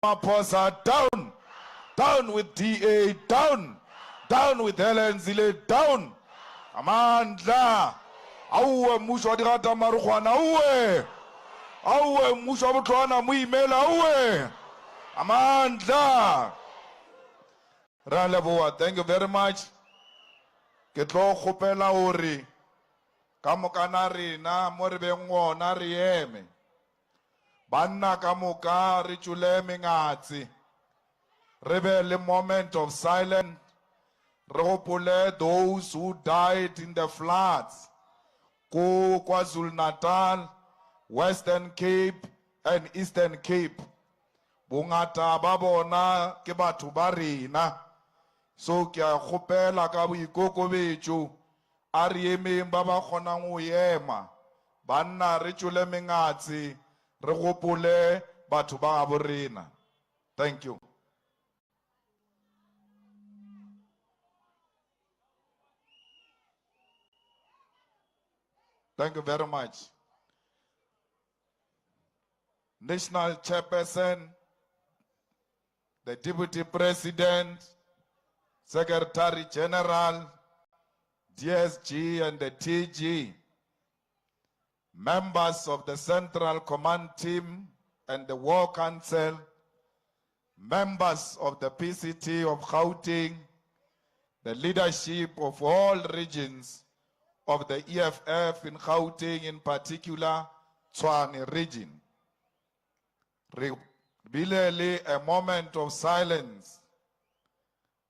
Ramaphosa, down. Down with DA, down. Down with Helen Zille, down. Amandla. Auwe mmusho wa dirata marukwana, auwe. Auwe mmusho wa botlwana muimela, auwe. Amandla. Raleboa, thank you very much. Ke tlo kgopela hore ka mokana rena mo re beng ngona re eme. Banna ka moka re tšule mengatse. Re be le moment of silence. Re gopole those who died in the floods. Ko KwaZulu-Natal, Western Cape and Eastern Cape. Bongata ba bona ke batho ba rena. So ke a kgopela ka boikokobetšo a re emeng ba ba kgonang go ema. Banna re tšole mengatse re gopole batho ba gabo rena. Thank you. Thank you very much. National Chairperson, the Deputy President, Secretary General, DSG and the TG, members of the Central Command Team and the War Council, members of the PCT of Gauteng, the leadership of all regions of the EFF in Gauteng, in particular, Tshwane region. Bilele a moment of silence.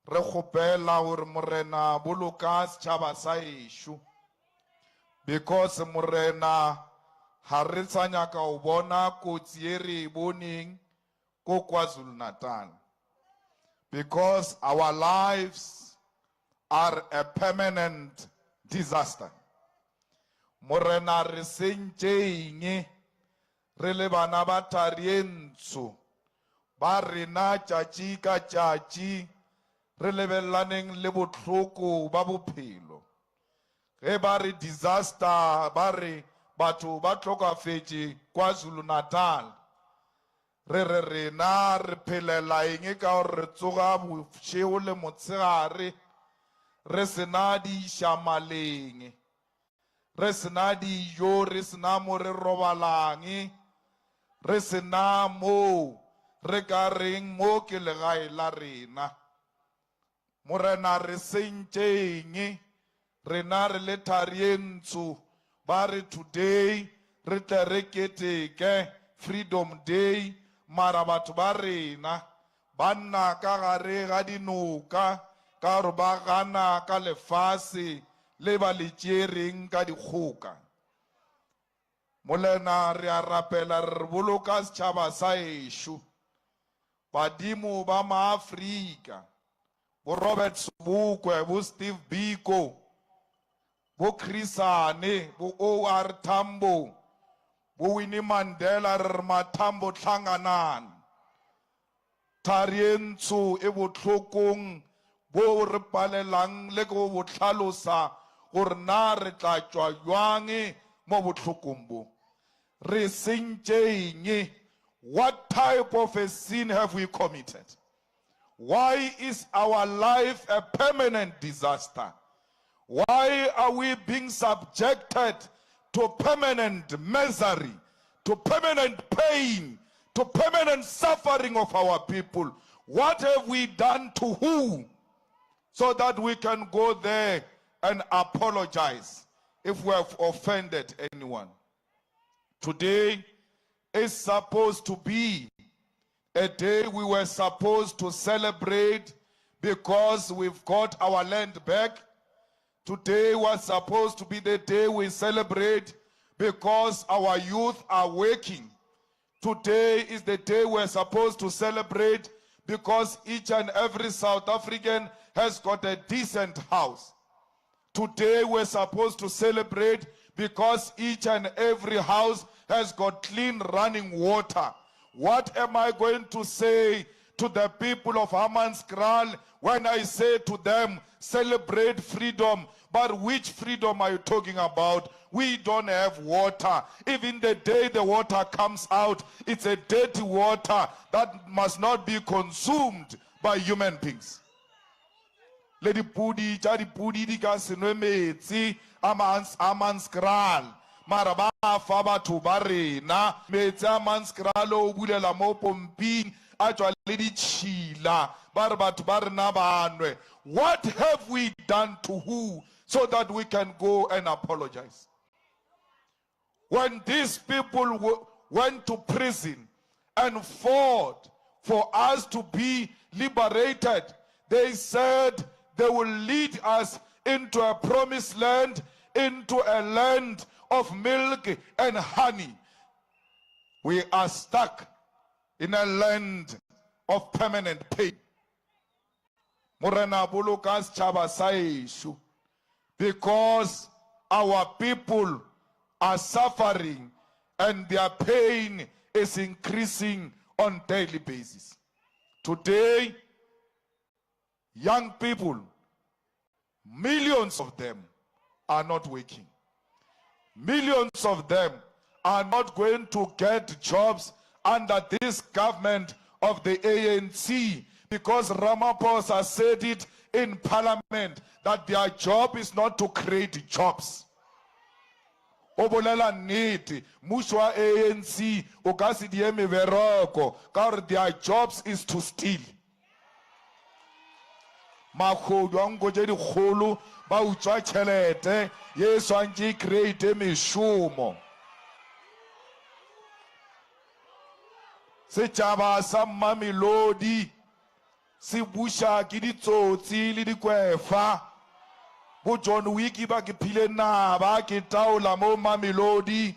Re kgopela hore morena boloka setjhaba sa ešo, because morena ha re sa nyaka ho bona kotsi e re boneng ko KwaZulu-Natal, because our lives are a permanent disaster. Morena re sentšeng re le bana ba tharientso ba rena tšatši ka tšatši re lebellaneng le bohloko ba bophelo. Ge ba re disaster ba re batho ba tlhokafetše KwaZulu-Natal, re rena re phelela eng ka gore re tsoga bošego le motshegare re sena dišamaleng, re sena dijo, re sena mo re robalang, re sena mo re ka reng mo ke legae la rena. Morena re sentšeng rena re le tharientso ba re today re tle re keteke Freedom Day, mara batho ba rena banna ka gare ga dinoka ka gore ba gana ka lefase le ba le tšereng ka dikgoka. Molena re a rapela re boloka setšhaba sa ešo. Badimo ba maAfrika, bo Robert Sobukwe, bo Steve Biko, bo Chrisane, bo O.R. Tambo, bo Winnie Mandela, re matambo tlhanganan. Tharientso e bohlokong bo re palelang le go bo tlhalosa gore na re tla tšwa jwang mo bohlokong bo. Re sentšeng. What type of a sin have we committed? Why is our life a permanent disaster? Why are we being subjected to permanent misery, to permanent pain, to permanent suffering of our people? What have we done to who? So that we can go there and apologize if we have offended anyone. Today is supposed to be a day we were supposed to celebrate because we've got our land back. Today was supposed to be the day we celebrate because our youth are working. Today is the day we're supposed to celebrate because each and every South African has got a decent house. Today we're supposed to celebrate because each and every house has got clean running water. What am I going to say to the people of Hammanskraal when I say to them, celebrate freedom, But which freedom are you talking about? We don't have water. Even the day the water comes out, it's a dirty water that must not be consumed by human beings. Le dipudi tša dipudi di ka se nwe metsi a manskral mara ba fa batho ba rena metsi a manskral o bulela mo pomping a tšwa le ditšhila ba re batho ba rena ba nwe. What have we done to who so that we can go and apologize? When these people went to prison and fought for us to be liberated, they said they will lead us into a promised land, into a land of milk and honey. We are stuck in a land of permanent pain. Morena bulukas chaba saishu, because our people are suffering and their pain is increasing on daily basis. Today, young people, millions of them are not working. Millions of them are not going to get jobs under this government of the ANC, because Ramaphosa said it in parliament that their job is not to create jobs. Obolela niti mushwa ANC ukasi dieme veroko car their jobs is to steal. Makhodu angoje di kholo ba utswa tšhelete yeso anji create meshumo. Setšhaba sa Mamelodi se busha ke ditsotsi le dikwefa. Bo John Wiki ba ke phile na ba ke taola mo Mamelodi.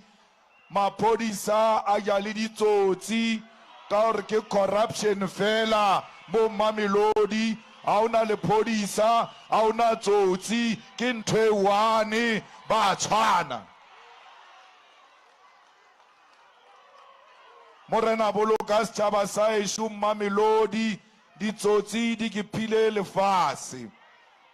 Maphodisa a ja le ditsotsi ka gore ke corruption fela mo Mamelodi. A una le phodisa, a una tsotsi ke ntho e one ba tshwana. Morena boloka setšhaba sa ešo Mamelodi ditsotsi di ke phile lefase.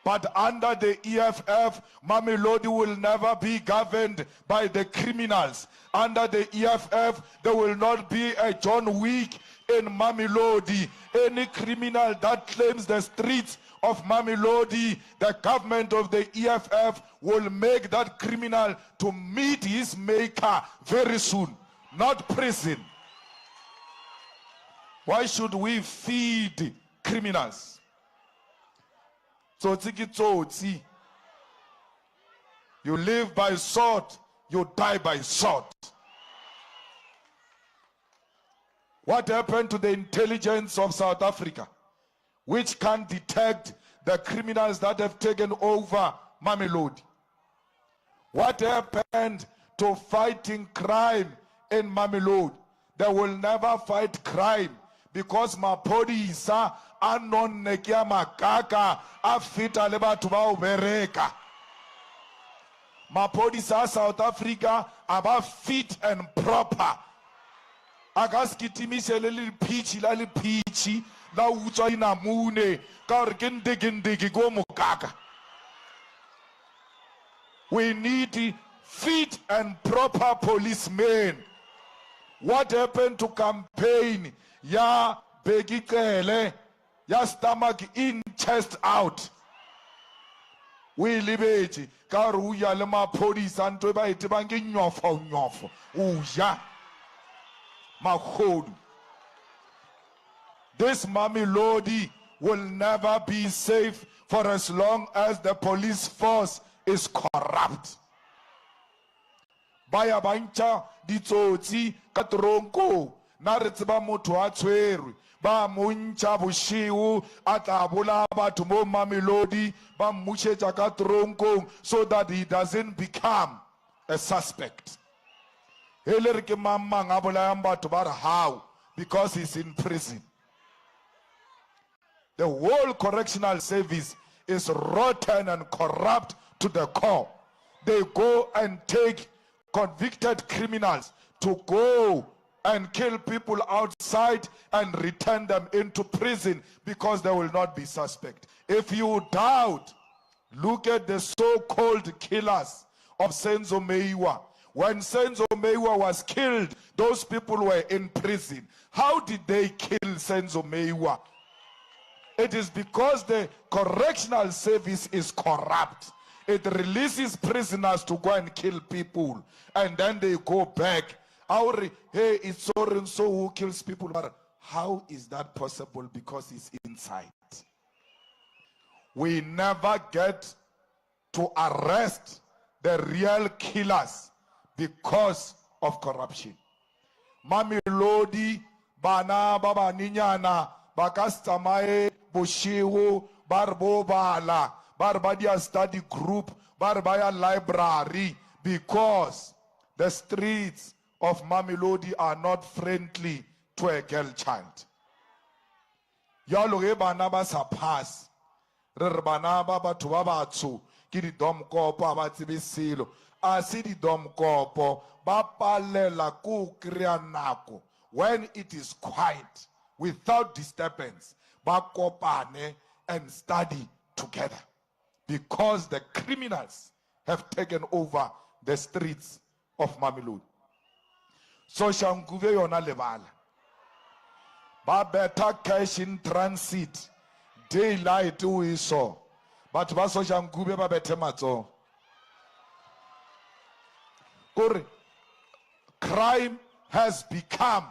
But under the EFF, Mamelodi will never be governed by the criminals. Under the EFF, there will not be a John Wick in Mamelodi. Any criminal that claims the streets of Mamelodi, the government of the EFF will make that criminal to meet his maker very soon, not prison. Why should we feed criminals? Tsotsi. You live by sword, you die by sword. What happened to the intelligence of South Africa, which can detect the criminals that have taken over Mamelodi? What happened to fighting crime in Mamelodi? They will never fight crime because maphodisa anonnekia makaka afita le batho ba ubereka. Maphodisa South Africa aba fit and proper. Agaskitimise le pichi la le pichi la utswa inamune ka re ke ndeke go mokaka. We need fit and proper policemen. What happened to campaign ya begikele ya stomach in chest out? We libeti ka re o ya le maphodisa ntwe ba ete ba ke nyofo o ja makhodu. This Mamelodi will never be safe for as long as the police force is corrupt. Baya bantša ditsotsi ka tronko na re tseba motho a tshwerwe ba montša bošego a tla bola batho mo Mamelodi ba mmušetša ka tronkong so that he doesn't become a suspect. Hele re ke mang a bolayang batho ba re how? Because he's in prison. The whole correctional service is rotten and corrupt to the core. They go and take convicted criminals to go and kill people outside and return them into prison because they will not be suspect. If you doubt Look at the so-called killers of Senzo Meyiwa. When Senzo Meyiwa was killed, those people were in prison. How did they kill Senzo Meyiwa? It is because the correctional service is corrupt. It releases prisoners to go and kill people, and then they go back. Hey, it's so and so who kills people. But how is that possible? Because it's inside. We never get to arrest the real killers because of corruption. Mamelodi, bana baba ninyana, bakastamae, boshiwo, barbo bala, barbadia study group, barbaya library, because the streets of Mamelodi are not friendly to a girl child. Yaloge bana ba sa pass, re bana ba batho ba batsho ke di dom kopo ba tsebe selo. A se di dom kopo ba palela ku krea nako when it is quiet without disturbance, ba kopane and study together, because the criminals have taken over the streets of Mamelodi. So Shanguve yona lebala ba better cash in transit daylight we saw, but ba so Shanguve ba bethe matso. Crime has become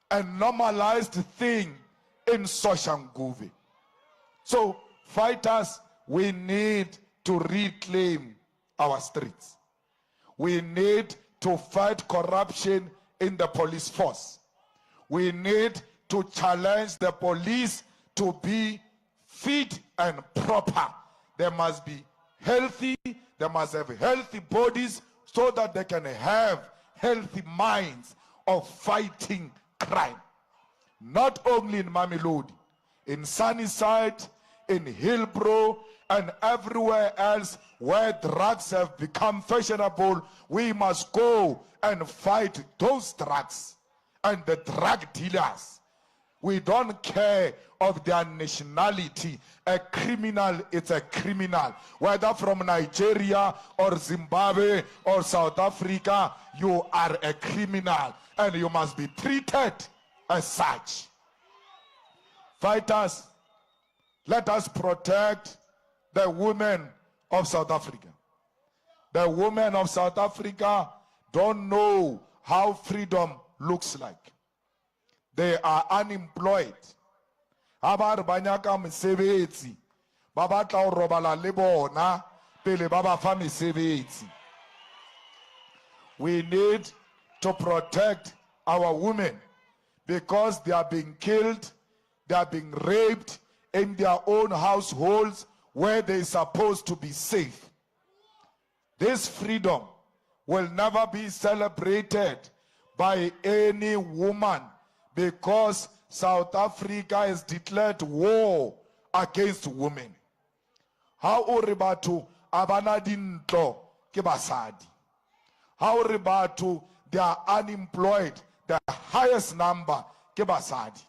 a normalized thing in Soshanguve. So fighters, we need to reclaim our streets. We need to fight corruption in the police force. We need to challenge the police to be fit and proper. They must be healthy, they must have healthy bodies so that they can have healthy minds of fighting crime. Not only in Mamelodi, in Sunnyside, in Hillbrow, and everywhere else where drugs have become fashionable, we must go and fight those drugs and the drug dealers. We don't care of their nationality. A criminal is a criminal. Whether from Nigeria or Zimbabwe or South Africa, you are a criminal and you must be treated as such. Fighters, let us protect the women of South Africa. The women of South Africa don't know how freedom looks like. They are unemployed. Abar banyaka mesebetsi ba batla ho robala le bona pele ba ba fa mesebetsi. We need to protect our women because they are being killed, they are being raped in their own households where they are supposed to be safe. This freedom will never be celebrated by any woman, because South Africa has declared war against women. How oribatu abana dinto ke basadi. How oribatu they are unemployed, the highest number ke basadi.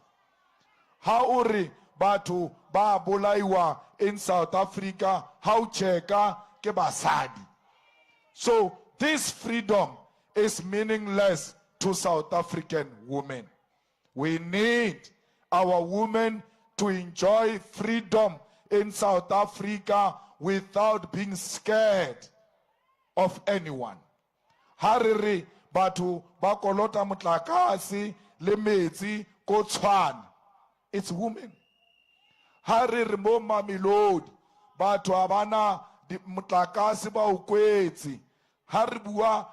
How oribatu ba bolaiwa in South Africa, how cheka ke basadi. So this freedom is meaningless to South African women. We need our women to enjoy freedom in South Africa without being scared of anyone. Hariri batu bakolota mutlakasi le metsi ko Tshwane. It's women. Hariri mo Mamelodi batu abana mutlakasi ba ukwetsi. Haribua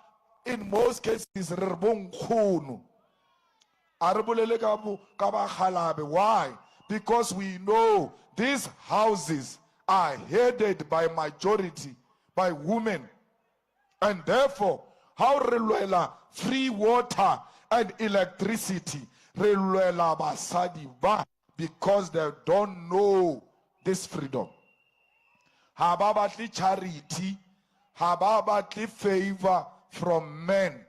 in most cases re bong khunu. Why? Because we know these houses are headed by majority by women, and therefore how reluela free water and electricity reluela basadi ba, because they don't know this freedom. Hababatli charity, hababatli favor from men.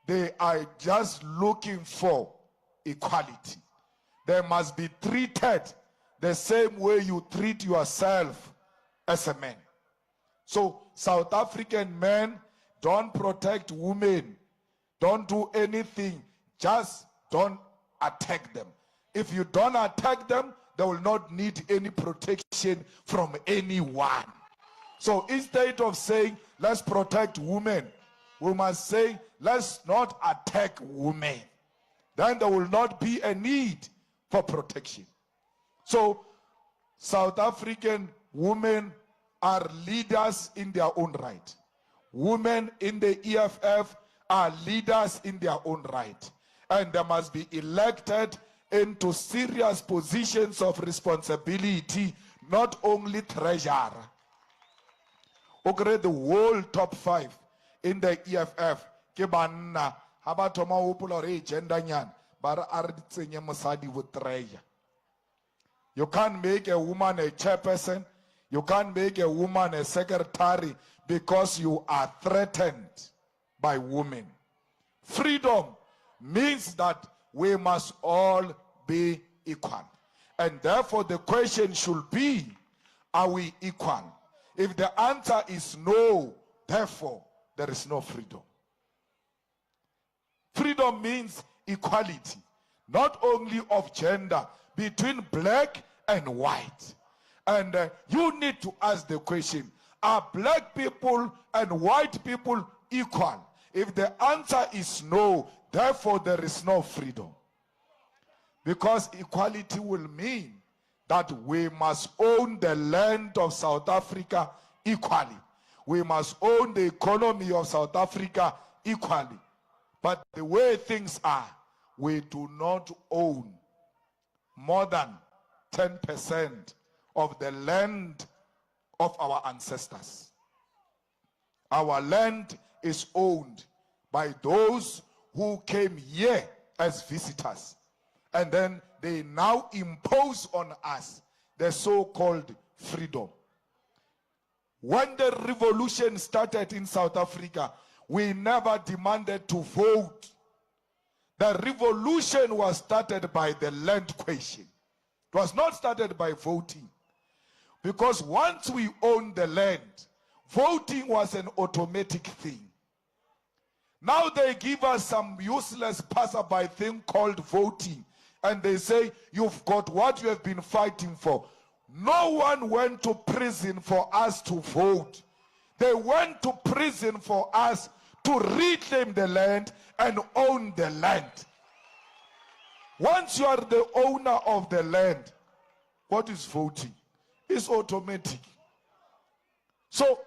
They are just looking for equality. They must be treated the same way you treat yourself as a man. So South African men don't protect women. Don't do anything. Just don't attack them. If you don't attack them, they will not need any protection from anyone. So instead of saying, let's protect women, we must say, let's not attack women. Then there will not be a need for protection. So South African women are leaders in their own right. Women in the EFF are leaders in their own right. And they must be elected into serious positions of responsibility, not only treasurer. Okay, the whole top 5 in the EFF, ke banna, ha ba thoma hopola re agenda nyana, ba re a re tsenye mosadi with treasure. You can't make a woman a chairperson, you can't make a woman a secretary because you are threatened by women. Freedom means that we must all be equal. And therefore the question should be, are we equal? If the answer is no, therefore there is no freedom. Freedom means equality, not only of gender, between black and white. And you need to ask the question, are black people and white people equal? If the answer is no, therefore there is no freedom. Because equality will mean that we must own the land of South Africa equally. We must own the economy of South Africa equally. But the way things are, we do not own more than 10% of the land of our ancestors. Our land is owned by those who came here as visitors. And then they now impose on us the so-called freedom. When the revolution started in South Africa, we never demanded to vote. The revolution was started by the land question. It was not started by voting. Because once we owned the land, voting was an automatic thing. Now they give us some useless passerby thing called voting. And they say, you've got what you have been fighting for. No one went to prison for us to vote. They went to prison for us to reclaim the land and own the land. Once you are the owner of the land, what is voting? It's automatic. So,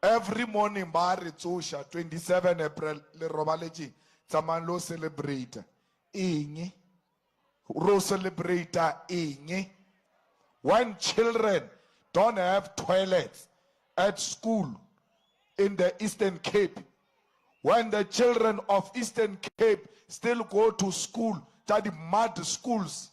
every morning, 27 April, le robaleji, tsaman lo celebrate. Inge. Ro celebrate inge. When children don't have toilets at school in the Eastern Cape, when the children of Eastern Cape still go to school, the mud schools,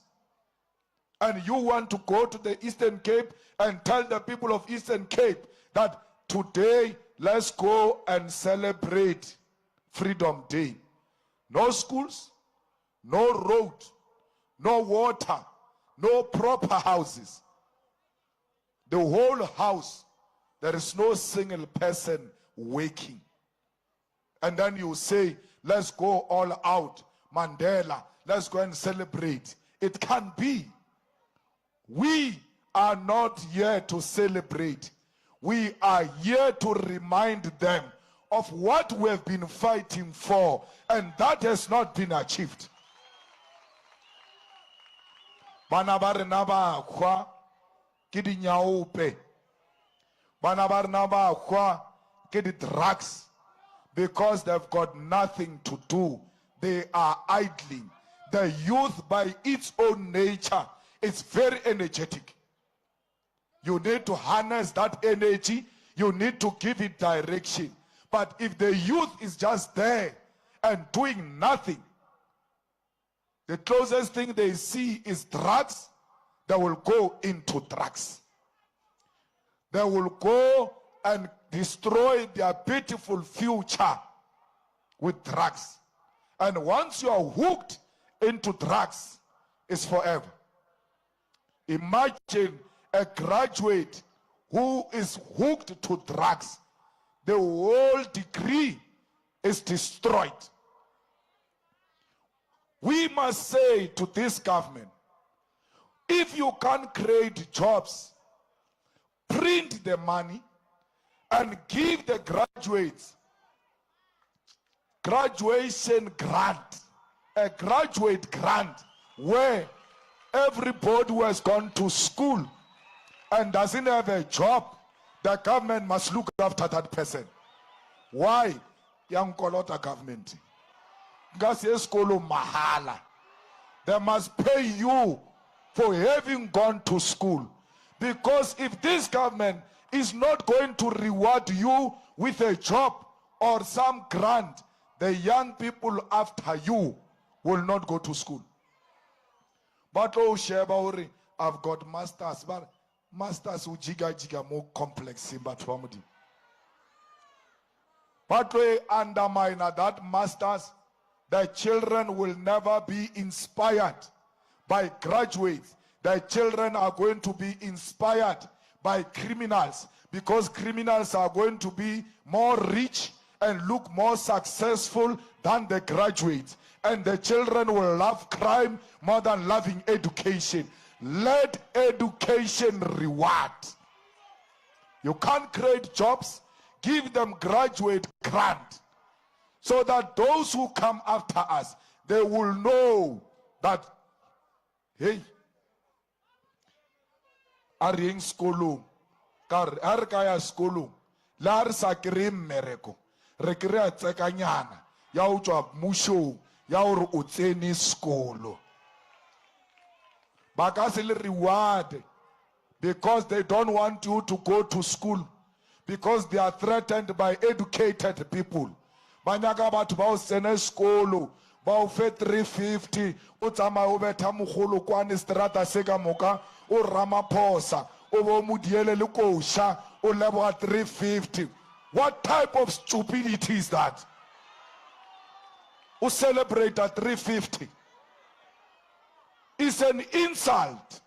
and you want to go to the Eastern Cape and tell the people of Eastern Cape that today, let's go and celebrate Freedom Day. No schools, no road, no water, no proper houses. The whole house, there is no single person waking. And then you say, let's go all out. Mandela, let's go and celebrate. It can't be. We are not here to celebrate. We are here to remind them of what we have been fighting for, and that has not been achieved. Bana ba rena ba khwa ke dinyaope. Bana ba rena ba khwa ke di drugs, because they've got nothing to do. They are idling. The youth, by its own nature, is very energetic. You need to harness that energy. You need to give it direction. But if the youth is just there and doing nothing, the closest thing they see is drugs, they will go into drugs. They will go and destroy their beautiful future with drugs. And once you are hooked into drugs, is forever. Imagine a graduate who is hooked to drugs. The whole degree is destroyed. We must say to this government, if you can't create jobs, print the money and give the graduates graduation grant, a graduate grant where everybody who has gone to school and doesn't have a job, the government must look after that person. Why? Young Kolota government. Mahala. They must pay you for having gone to school. Because if this government is not going to reward you with a job or some grant, the young people after you will not go to school. But oh Sheba, I've got masters, but masters who jiga more complex. But we undermine that masters, the children will never be inspired by graduates. The children are going to be inspired by criminals, because criminals are going to be more rich and look more successful than the graduates. And the children will love crime more than loving education. Let education reward. You can't create jobs, give them graduate grant, so that those who come after us, they will know that, hey, are in school, are kaya school, lar sakrim mereko, rekrea tsekanyana, ya uchwa musho, ya uru utseni school. Bakasili reward, because they don't want you to go to school, because they are threatened by educated people. Banyaga batu ba usene skolo, ba ufe 350, utama ubeta mukhulu kwani strata sega moka, u Ramaphosa, ubo mudiele lukosha, u level 350. What type of stupidity is that? U celebrate at 350. It's an insult.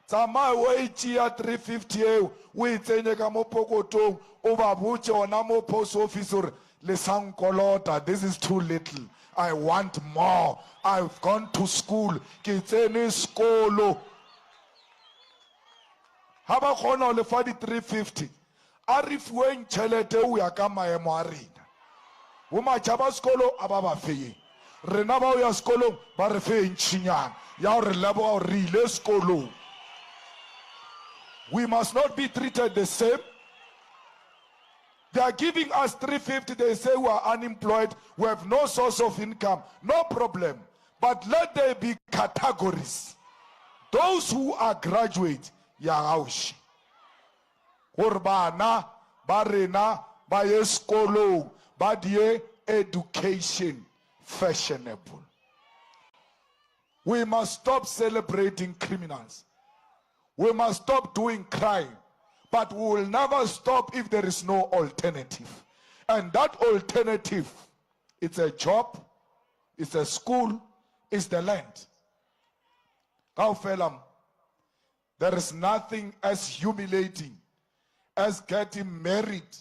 Tama weightia 350 we tsenyeka mo pokotong o ba botse ona mo post office or le sankolota, this is too little, I want more, I've gone to school, ke tsene skolo. Ha ba khona le fa di 350 a re fueng tšhelete o ya ka maemo a rena. Bo matšhaba skolo a ba ba feye, rena ba o ya skolong ba re fe ntšinyana ya o re leboga o re ile skolong. We must not be treated the same. They are giving us 350. They say we are unemployed. We have no source of income. No problem. But let there be categories. Those who are graduate, Yahaush. Urbana, Barena, Baye Skolo, Badie education fashionable. We must stop celebrating criminals. We must stop doing crime, but we will never stop if there is no alternative. And that alternative, it's a job, it's a school, it's the land. There is nothing as humiliating as getting married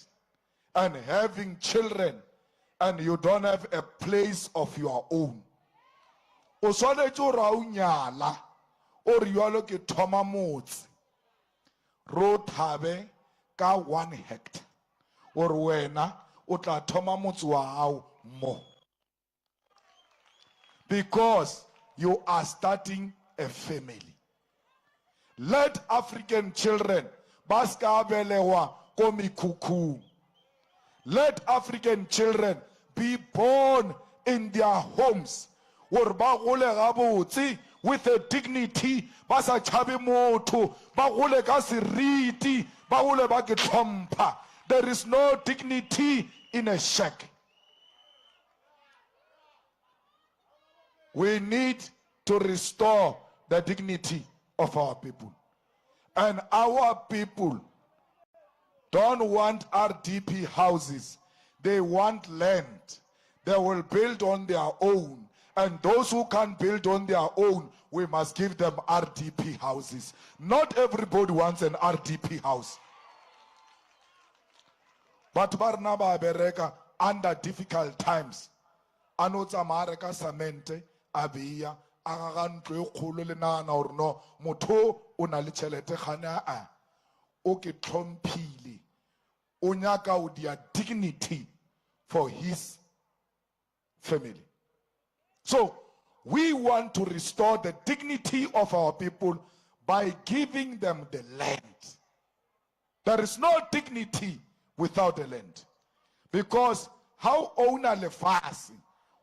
and having children and you don't have a place of your own. Or you are looking at Thoma Moots, road have ka 1 hectare, or wena utla Thoma Moots wa more. Because you are starting a family. Let African children baska belewa komi kuku. Let African children be born in their homes. Or ba gole gabotse with a dignity, basa chabe moto, bagule ka seriti, bagule ba ke tlhompha. There is no dignity in a shack. We need to restore the dignity of our people. And our people don't want RDP houses. They want land. They will build on their own. And those who can't build on their own we must give them RDP houses. Not everybody wants an RDP house. But Barnaba Bereka, under difficult times, Anota Mareka Samente, Abia, Araganto, Kulina, or no, Moto, Unalichelete Hana, Oke Trompili, Unyaka with their dignity for his family. So, we want to restore the dignity of our people by giving them the land. There is no dignity without the land. Because how owner lefasi,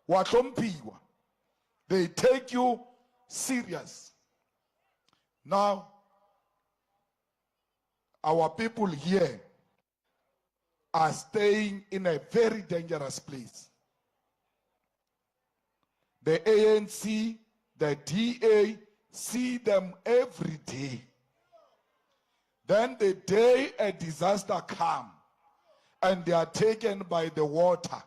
watompiwa, they take you serious. Now, our people here are staying in a very dangerous place. The ANC, the DA, see them every day. Then the day a disaster comes and they are taken by the water,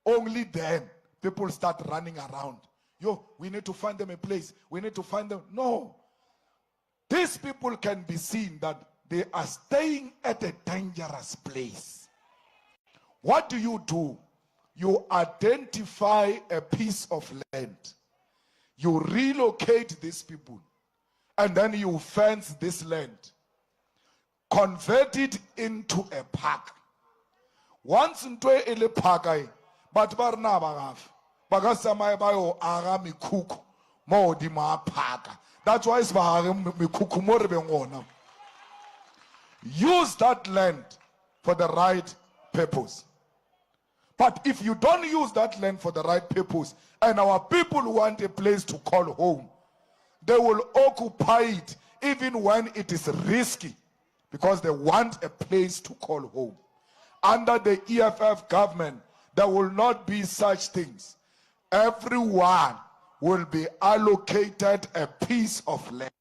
only then people start running around. Yo, we need to find them a place. We need to find them. No. These people can be seen that they are staying at a dangerous place. What do? You identify a piece of land. You relocate these people. And then you fence this land. Convert it into a park. Once into a park, but Barnaba, Bagasamai Bayo Arami Cook, more di ma park. That's why it's Mikuku more. Use that land for the right purpose. But if you don't use that land for the right purpose, and our people want a place to call home, they will occupy it even when it is risky, because they want a place to call home. Under the EFF government, there will not be such things. Everyone will be allocated a piece of land.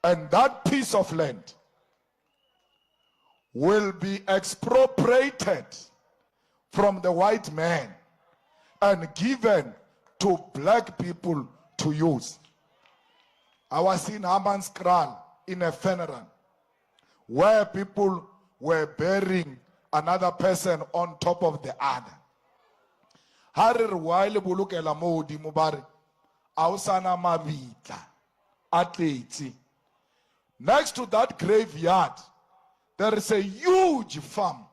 And that piece of land will be expropriated from the white man and given to black people to use. I was in Haman's Kral in a funeral where people were burying another person on top of the other. Harir waile bulukela modi mubari ausana mavita atleti. Next to that graveyard, there is a huge farm,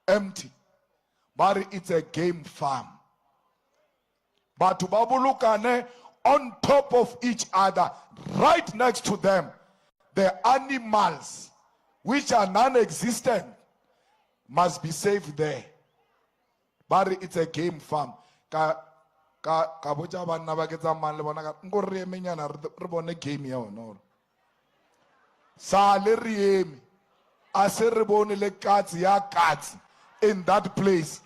empty. But it's a game farm. But Babulukane, on top of each other, right next to them, the animals, which are non-existent, must be saved there. But it's a game farm. In that place.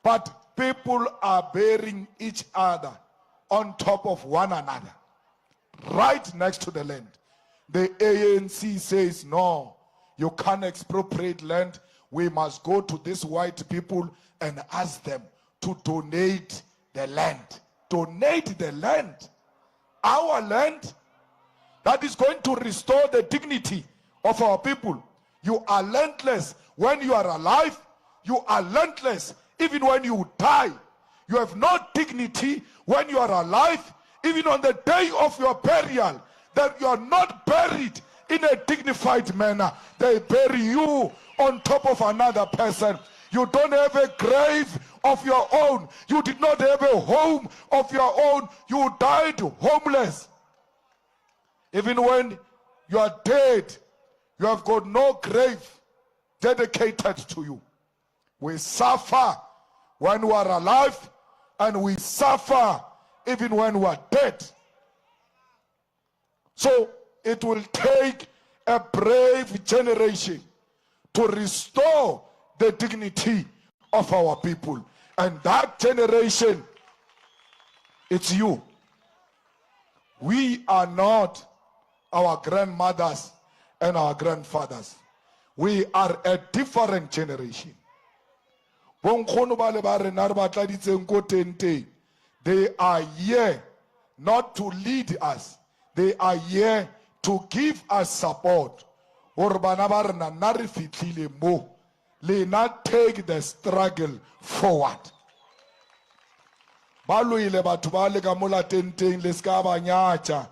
But people are burying each other on top of one another, right next to the land. The ANC says, no, you can't expropriate land. We must go to these white people and ask them to donate the land. Donate the land. Our land that is going to restore the dignity of our people. You are landless when you are alive. You are landless even when you die. You have no dignity when you are alive, even on the day of your burial, that you are not buried in a dignified manner. They bury you on top of another person. You don't have a grave of your own. You did not have a home of your own. You died homeless. Even when you are dead, you have got no grave dedicated to you. We suffer when we are alive, and we suffer even when we are dead. So it will take a brave generation to restore the dignity of our people. And that generation, it's you. We are not our grandmothers and our grandfathers. We are a different generation. They are here not to lead us. They are here to give us support. Or bana ba rena nna re fitlhile mo, le not take the struggle forward. Ba loile batho ba le ka mo latenteng le ska ba nyacha.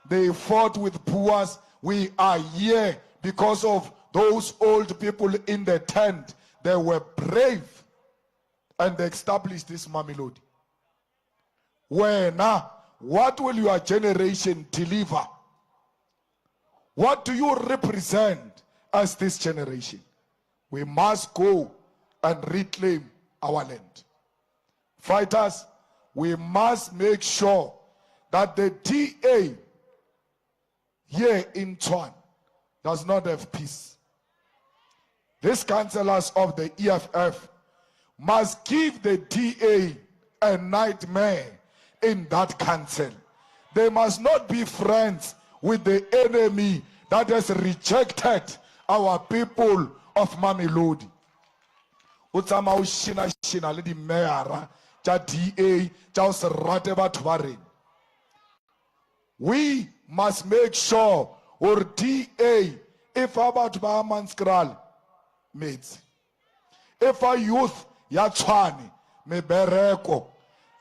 They fought with Boaz. We are here because of those old people in the tent. They were brave and they established this Mamelodi. What will your generation deliver? What do you represent as this generation? We must go and reclaim our land. Fighters, we must make sure that the DA here in Tshwane does not have peace. These councillors of the EFF must give the DA a nightmare in that council. They must not be friends with the enemy that has rejected our people of Mamelodi. Utsama o shina le di mayor tsa DA tsa o se rate batho ba rena. We must make sure or DA if about ba Manskral mates. If a youth ya Tshwane mebereko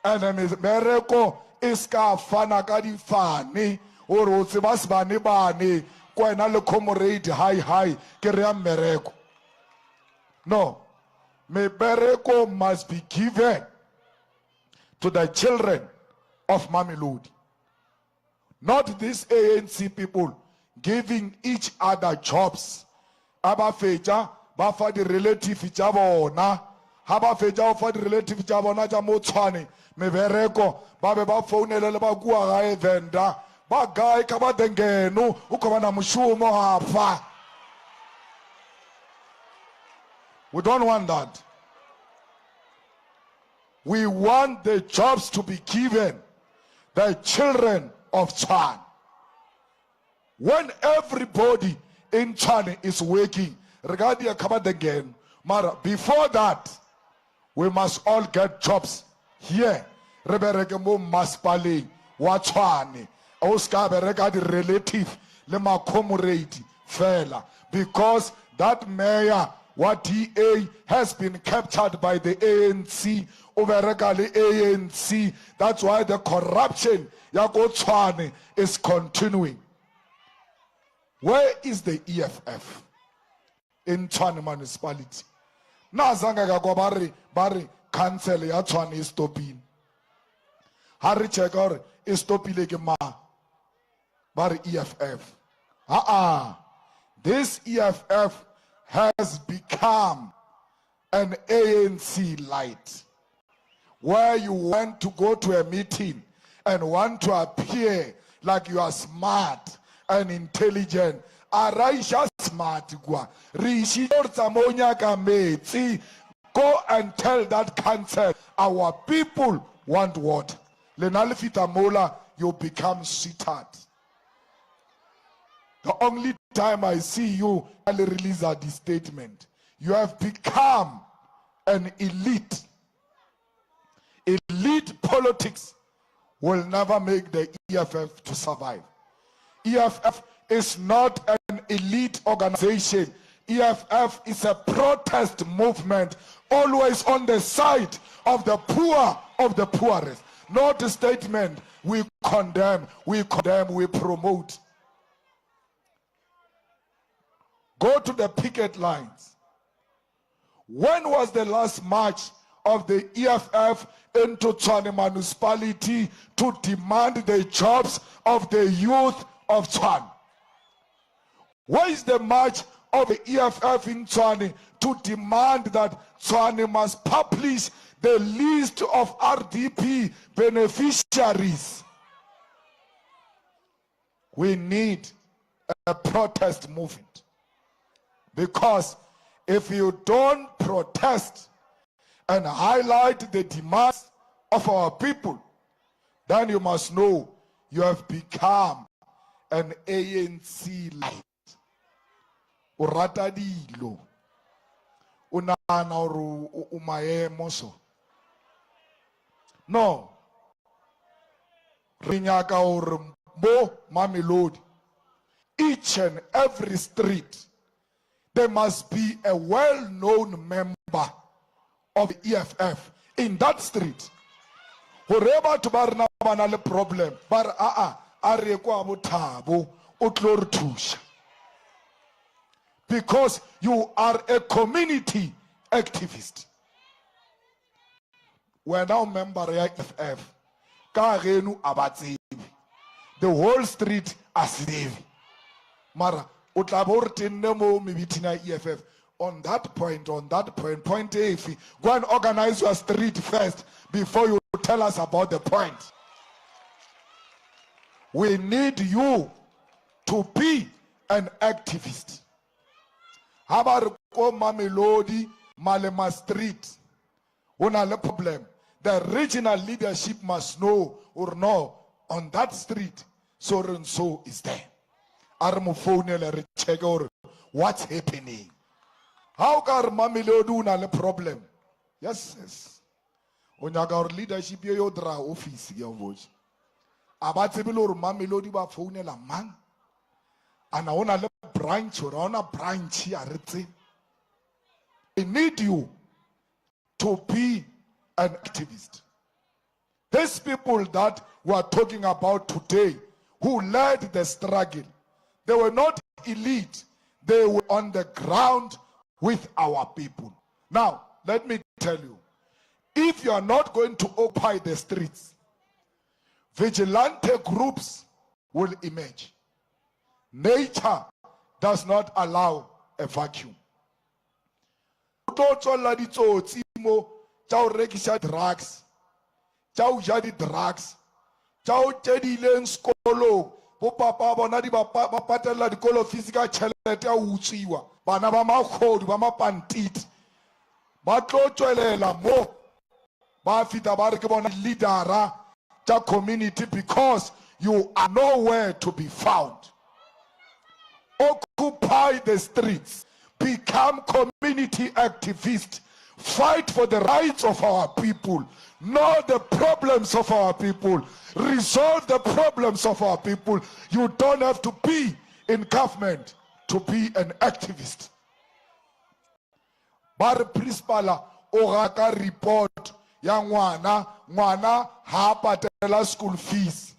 and mebereko is ka fana ka di fane or o tseba se bane bane kwena le comrade high ke re ya mmereko. No, mebereko must be given to the children of Mamelodi. Not these ANC people giving each other jobs. Aba feja ba fa di relative tsa bona. Ha ba feja o fa di relative tsa bona tsa mo Tshwane mebereko ba be ba founela le ba kua gae venda ba gae ka ba dengeno o ko bana mushumo hafa. We don't want that. We want the jobs to be given the children of Tshwane. When everybody in Tshwane is working, regarding a kabad again, Mara, before that, we must all get jobs here. Reberegemo maspali, wa Tshwane, Oscar regarding relative, lema comrade, fella, because that mayor, what DA has been captured by the ANC, over the ANC. That's why the corruption Yako Tshwane is continuing. Where is the EFF in Tshwane municipality? Na zanga ga bari council ya Tshwane is stopping. Hari check is stopping ke ma bari EFF. This EFF has become an ANC light, where you want to go to a meeting and want to appear like you are smart and intelligent. Araisha smart gwa. Rishi Samonya Kameti. Go and tell that council our people want what? Lenalifita Mola, you become sweetheart. The only time I see you, I'll release this statement. You have become an elite. Elite politics will never make the EFF to survive. EFF is not an elite organization. EFF is a protest movement, always on the side of the poor, of the poorest. Not a statement we condemn, we promote. Go to the picket lines. When was the last march of the EFF into Tshwane municipality to demand the jobs of the youth of Tshwane? Where is the march of the EFF in Tshwane to demand that Tshwane must publish the list of RDP beneficiaries? We need a protest movement. Because if you don't protest and highlight the demands of our people, then you must know you have become an ANC light. Urata dilo. Unana oru umaye moso. No. Rinyaka or Mo Mamelodi, each and every street, there must be a well-known member of the EFF in that street. Whoever to barna banale problem, bar areko abotabo utlortusha. Because you are a community activist. We are now member of EFF. Karenu abatsebi. The whole street asidevi. Mara utlaborte nemo mibitina EFF. On that point, point A, go and organize your street first before you tell us about the point. We need you to be an activist. How about Mamelodi, Malema Street? One problem. The regional leadership must know or know on that street, so and so is there. Armophone check or what's happening. How can Mamelodi na le problem? Yes. Onyaga or leadership yo dra office ya voice. Abatsebile or Mamelodi ba phone la man. Ana ona le branch or ona branch ya retse. We need you to be an activist. These people that we are talking about today, who led the struggle, they were not elite. They were on the ground with our people. Now, let me tell you, if you are not going to occupy the streets, vigilante groups will emerge. Nature does not allow a vacuum. Drugs, drugs, bo papa bona di ba patella dikolo physical chelete ya utsiwa bana ba magodu ba mapantiti ba tlo tswelela mo ba fita ba re ke bona leadera tsa community, because you are nowhere to be found. Occupy the streets, become community activists, fight for the rights of our people, know the problems of our people, resolve the problems of our people. You don't have to be in government to be an activist. Bar principal oraka report ya ngwana ha patela school fees.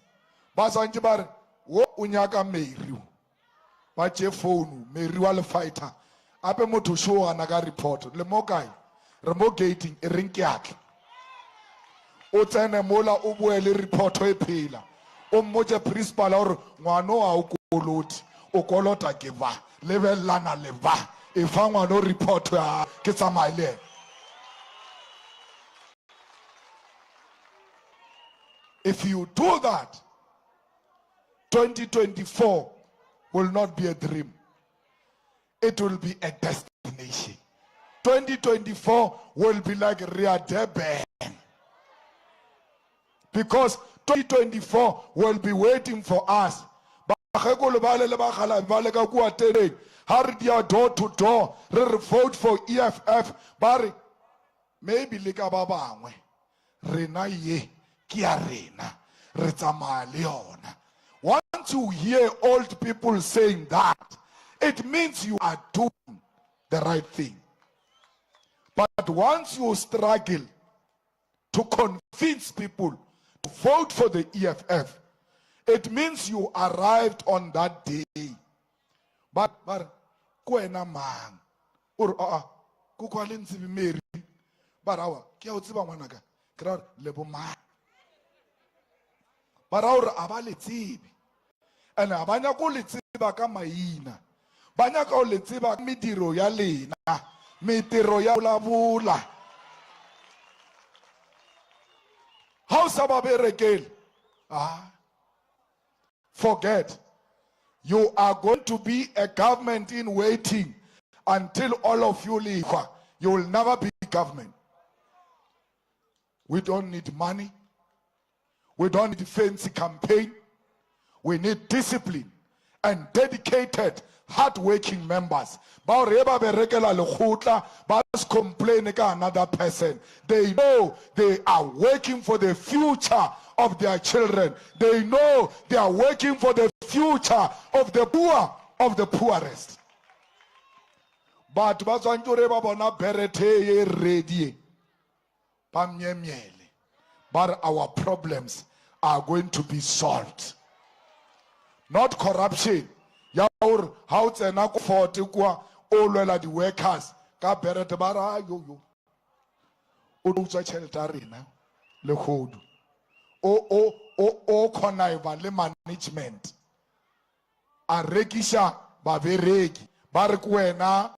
Basanji bar wo unyaka meri. Ba che phone meri wa le fighter. Ape motho show ana ka report le mo kae remote gating e reng ke yake. O tsene mola o boele report e phela o mmotse principal or ngwana a o koloti o kolota ke ba lebellana le ba e fa ngwana report ya ke tsamaile. If you do that, 2024 will not be a dream. It will be a destination. 2024 will be like Ria Deben. Because 2024 will be waiting for us. Door to door, vote for EFF. Maybe likababangwe rena ye kia rena retsamaleona. Once you hear old people saying that, it means you are doing the right thing. But once you struggle to convince people to vote for the EFF, it means you arrived on that day. But kwena man or kukwalin Mary barawa kia utsiba ngwanaka kra lebo man barawa abale tsibi and abanya ko letsiba ka maina banya ka letsiba midiro ya lena mitiro ya bulabula. How sababerekele? Forget. You are going to be a government in waiting until all of you leave. You will never be government. We don't need money. We don't need fancy campaign. We need discipline and dedicated, hard-working members. Ba re ba berekela lekgotla, ba complain ka another person. They know they are working for the future of their children. They know they are working for the future of the poor, of the poorest. But ba tswantjore ba bona berete ye ready. Ba myemyele. But our problems are going to be solved. Not corruption. Ya or how tsena go forty kwa o lwela di workers ka berete ba ra yo o tswa tšhelete rena le khodu o connive le management a rekisha ba bereki ba re kwena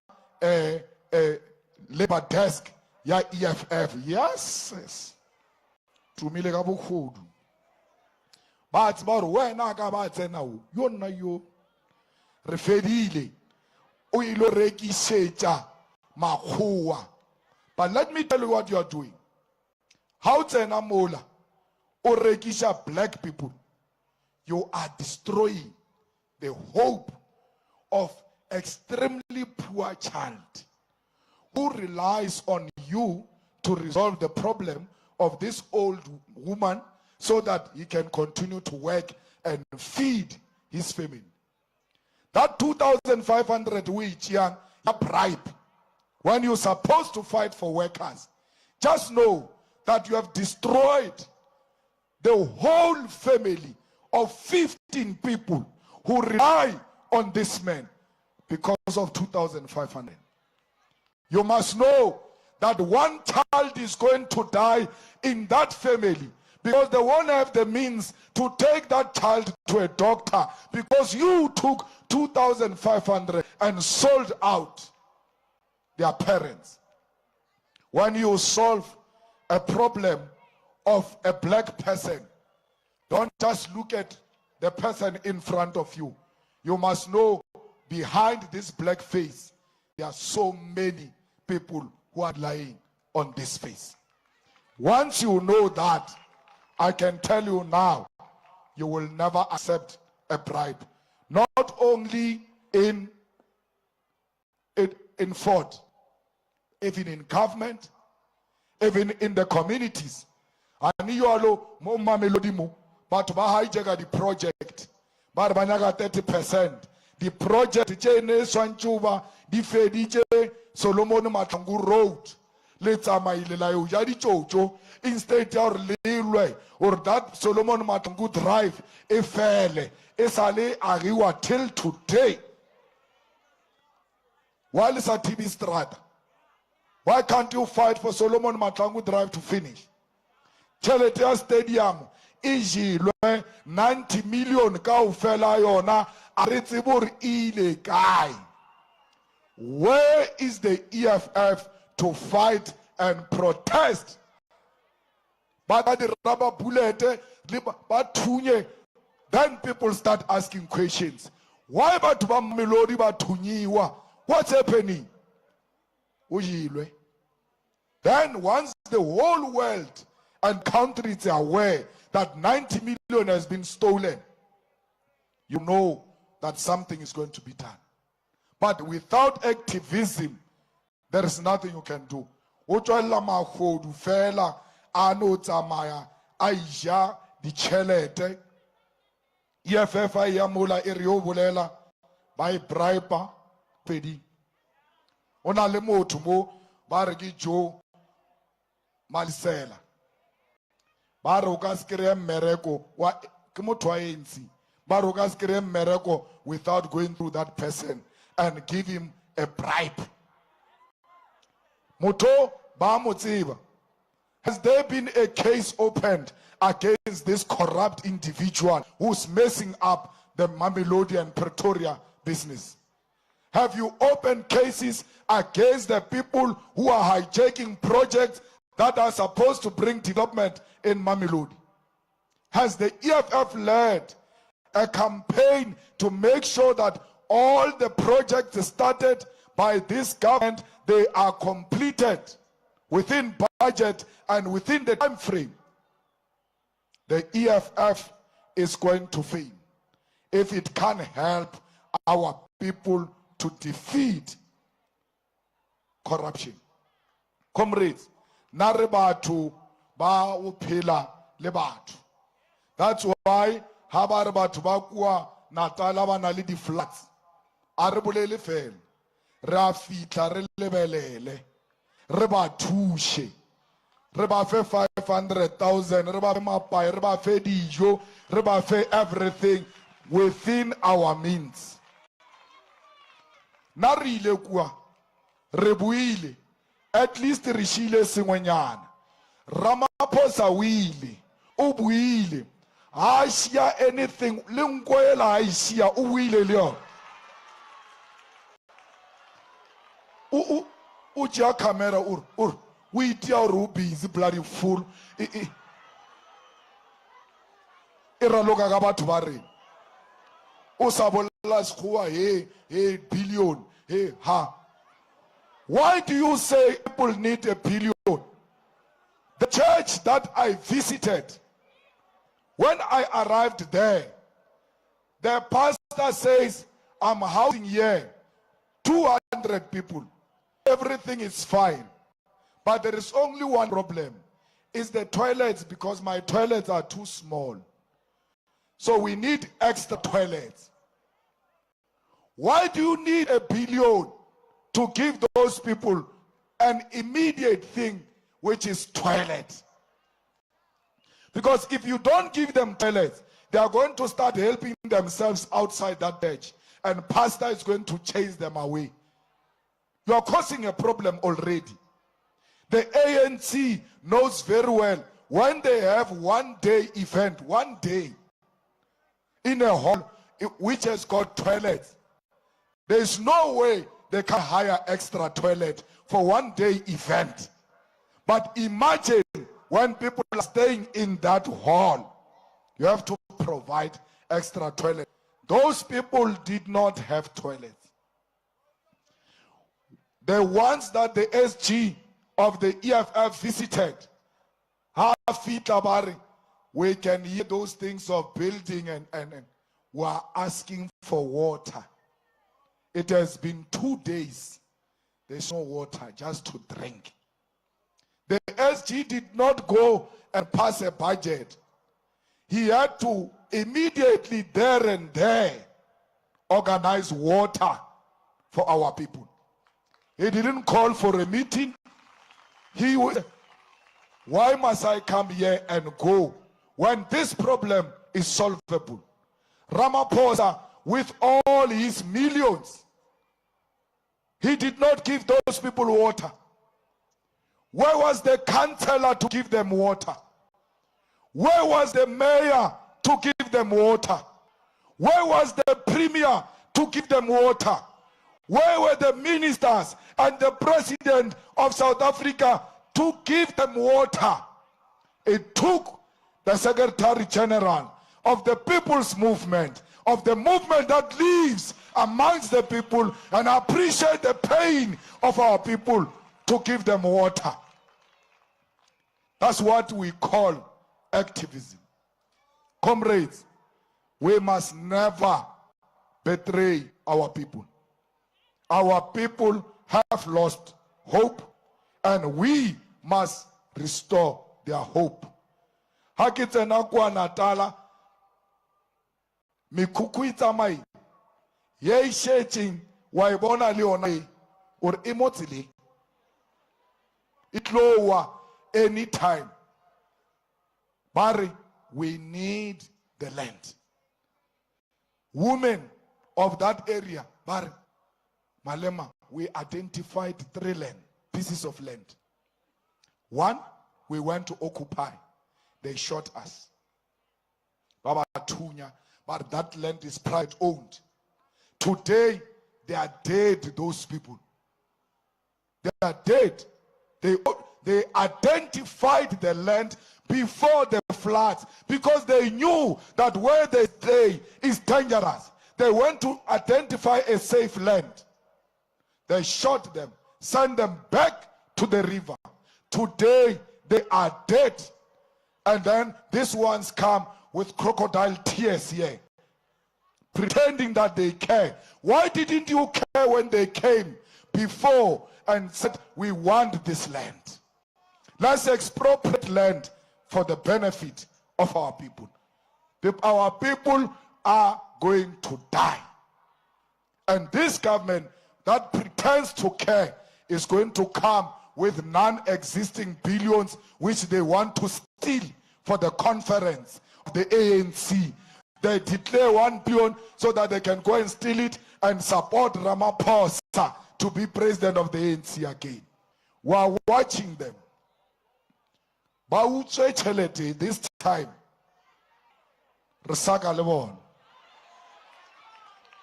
labor desk ya EFF. Yes tumile ka bokhodu ba tsba re wena ka ba tsena o yo nna yo re fedile o ilo rekisetsa makgowa. But let me tell you what you are doing. How tsena mola o rekisa black people, you are destroying the hope of extremely poor child who relies on you to resolve the problem of this old woman so that he can continue to work and feed his family. That 2,500 which young a bribe when you're supposed to fight for workers. Just know that you have destroyed the whole family of 15 people who rely on this man because of 2,500. You must know that one child is going to die in that family because they won't have the means to take that child to a doctor because you took 2,500 and sold out their parents. When you solve a problem of a black person, don't just look at the person in front of you. You must know behind this black face, there are so many people who are lying on this face. Once you know that, I can tell you now, you will never accept a bribe. Not only in Ford, even in government, even in the communities. And you all mo mamelodi mo, but ba hijack the project. But banyaga 30%. The project jene swanchuba, di fedije Solomon Matangu Road. Let's amailelayo jadi chocho instead or lilwe or that Solomon Matangu Drive efele esale ariwa till today. While it's a TV strata, why can't you fight for Solomon Matangu Drive to finish? Cheletea Stadium ijilwe 90 million ka ufela yona aritsibur ile kai. Where is the EFF to fight and protest? But the rubber bullet, then people start asking questions. Why batuba melodi batunyiwa? What's happening? Then once the whole world and countries are aware that 90 million has been stolen, you know that something is going to be done. But without activism, there is nothing you can do. Otswella magodu fela ano tsamaya aija di chelete EFF ya mola e re o bolela ba e bribe pedi. Ona le motho mo ba re ke jo malisela ba re o ka skere mmereko wa ke motho wa ANC ba re o ka skere mmereko without going through that person and give him a bribe. Moto ba mo tseba. Has there been a case opened against this corrupt individual who's messing up the Mamelodi and Pretoria business? Have you opened cases against the people who are hijacking projects that are supposed to bring development in Mamelodi? Has the EFF led a campaign to make sure that all the projects started by this government, they are completed within budget and within the time frame? The EFF is going to fail if it can't help our people to defeat corruption. Comrades, nare batho ba o phela le batho. That's why ha ba re batho ba kwa Natala ba na le di floods. A re bolele fela. Re a fitla re lebelele. Re ba thushe. Re ba fe 500,000, re ba fe mapai, re ba fe dijo, re ba fe everything within our means. Na re ile kwa, re buile, at least re shile sengwenyana. Ramaphosa o ile, o buile, ha shia anything, le nkwela ha shia, o buile le yona. O tšea camera o itia gore o busy bloody fool. E raloka ka batho ba rena. O sa bolela sekgowa hey billion hey ha. Why do you say people need a billion? The church that I visited, when I arrived there, the pastor says, I'm housing here 200 people. Everything is fine. But there is only one problem. It's the toilets, because my toilets are too small. So we need extra toilets. Why do you need a billion to give those people an immediate thing, which is toilet? Because if you don't give them toilets, they are going to start helping themselves outside that church, and pastor is going to chase them away. You are causing a problem already. The ANC knows very well when they have one-day event, one day, in a hall which has got toilets, there is no way they can hire extra toilet for one-day event. But imagine when people are staying in that hall, you have to provide extra toilet. Those people did not have toilets. The ones that the SG of the EFF visited, we can hear those things of building and we are asking for water. It has been 2 days. There's no water just to drink. The SG did not go and pass a budget. He had to immediately there and there organize water for our people. He didn't call for a meeting. He would, why must I come here and go when this problem is solvable? Ramaphosa, with all his millions, he did not give those people water. Where was the councillor to give them water? Where was the mayor to give them water? Where was the premier to give them water? Where were the ministers and the president of South Africa to give them water? It took the Secretary General of the People's Movement, of the movement that lives amongst the people and appreciate the pain of our people, to give them water. That's what we call activism. Comrades, we must never betray our people. Our people have lost hope, and we must restore their hope. Hakitsena kwa Natala, mikhukhu e tsamai ye e shetseng wa e bona le yona or e mo tseleng, e tlowa anytime. But we need the land. Women of that area, Barry Malema, we identified 3 pieces of land. 1, we went to occupy. They shot us. Baba Tunya, but that land is private owned. Today, they are dead, those people. They are dead. They identified the land before the floods because they knew that where they stay is dangerous. They went to identify a safe land. They shot them, sent them back to the river. Today, they are dead. And then these ones come with crocodile tears here, pretending that they care. Why didn't you care when they came before and said, we want this land? Let's expropriate land for the benefit of our people. Our people are going to die. And this government that pretends to care is going to come with non-existing billions which they want to steal for the conference of the ANC. They declare 1 billion so that they can go and steal it and support Ramaphosa to be president of the ANC again. We are watching them. This time, Resaka Levon.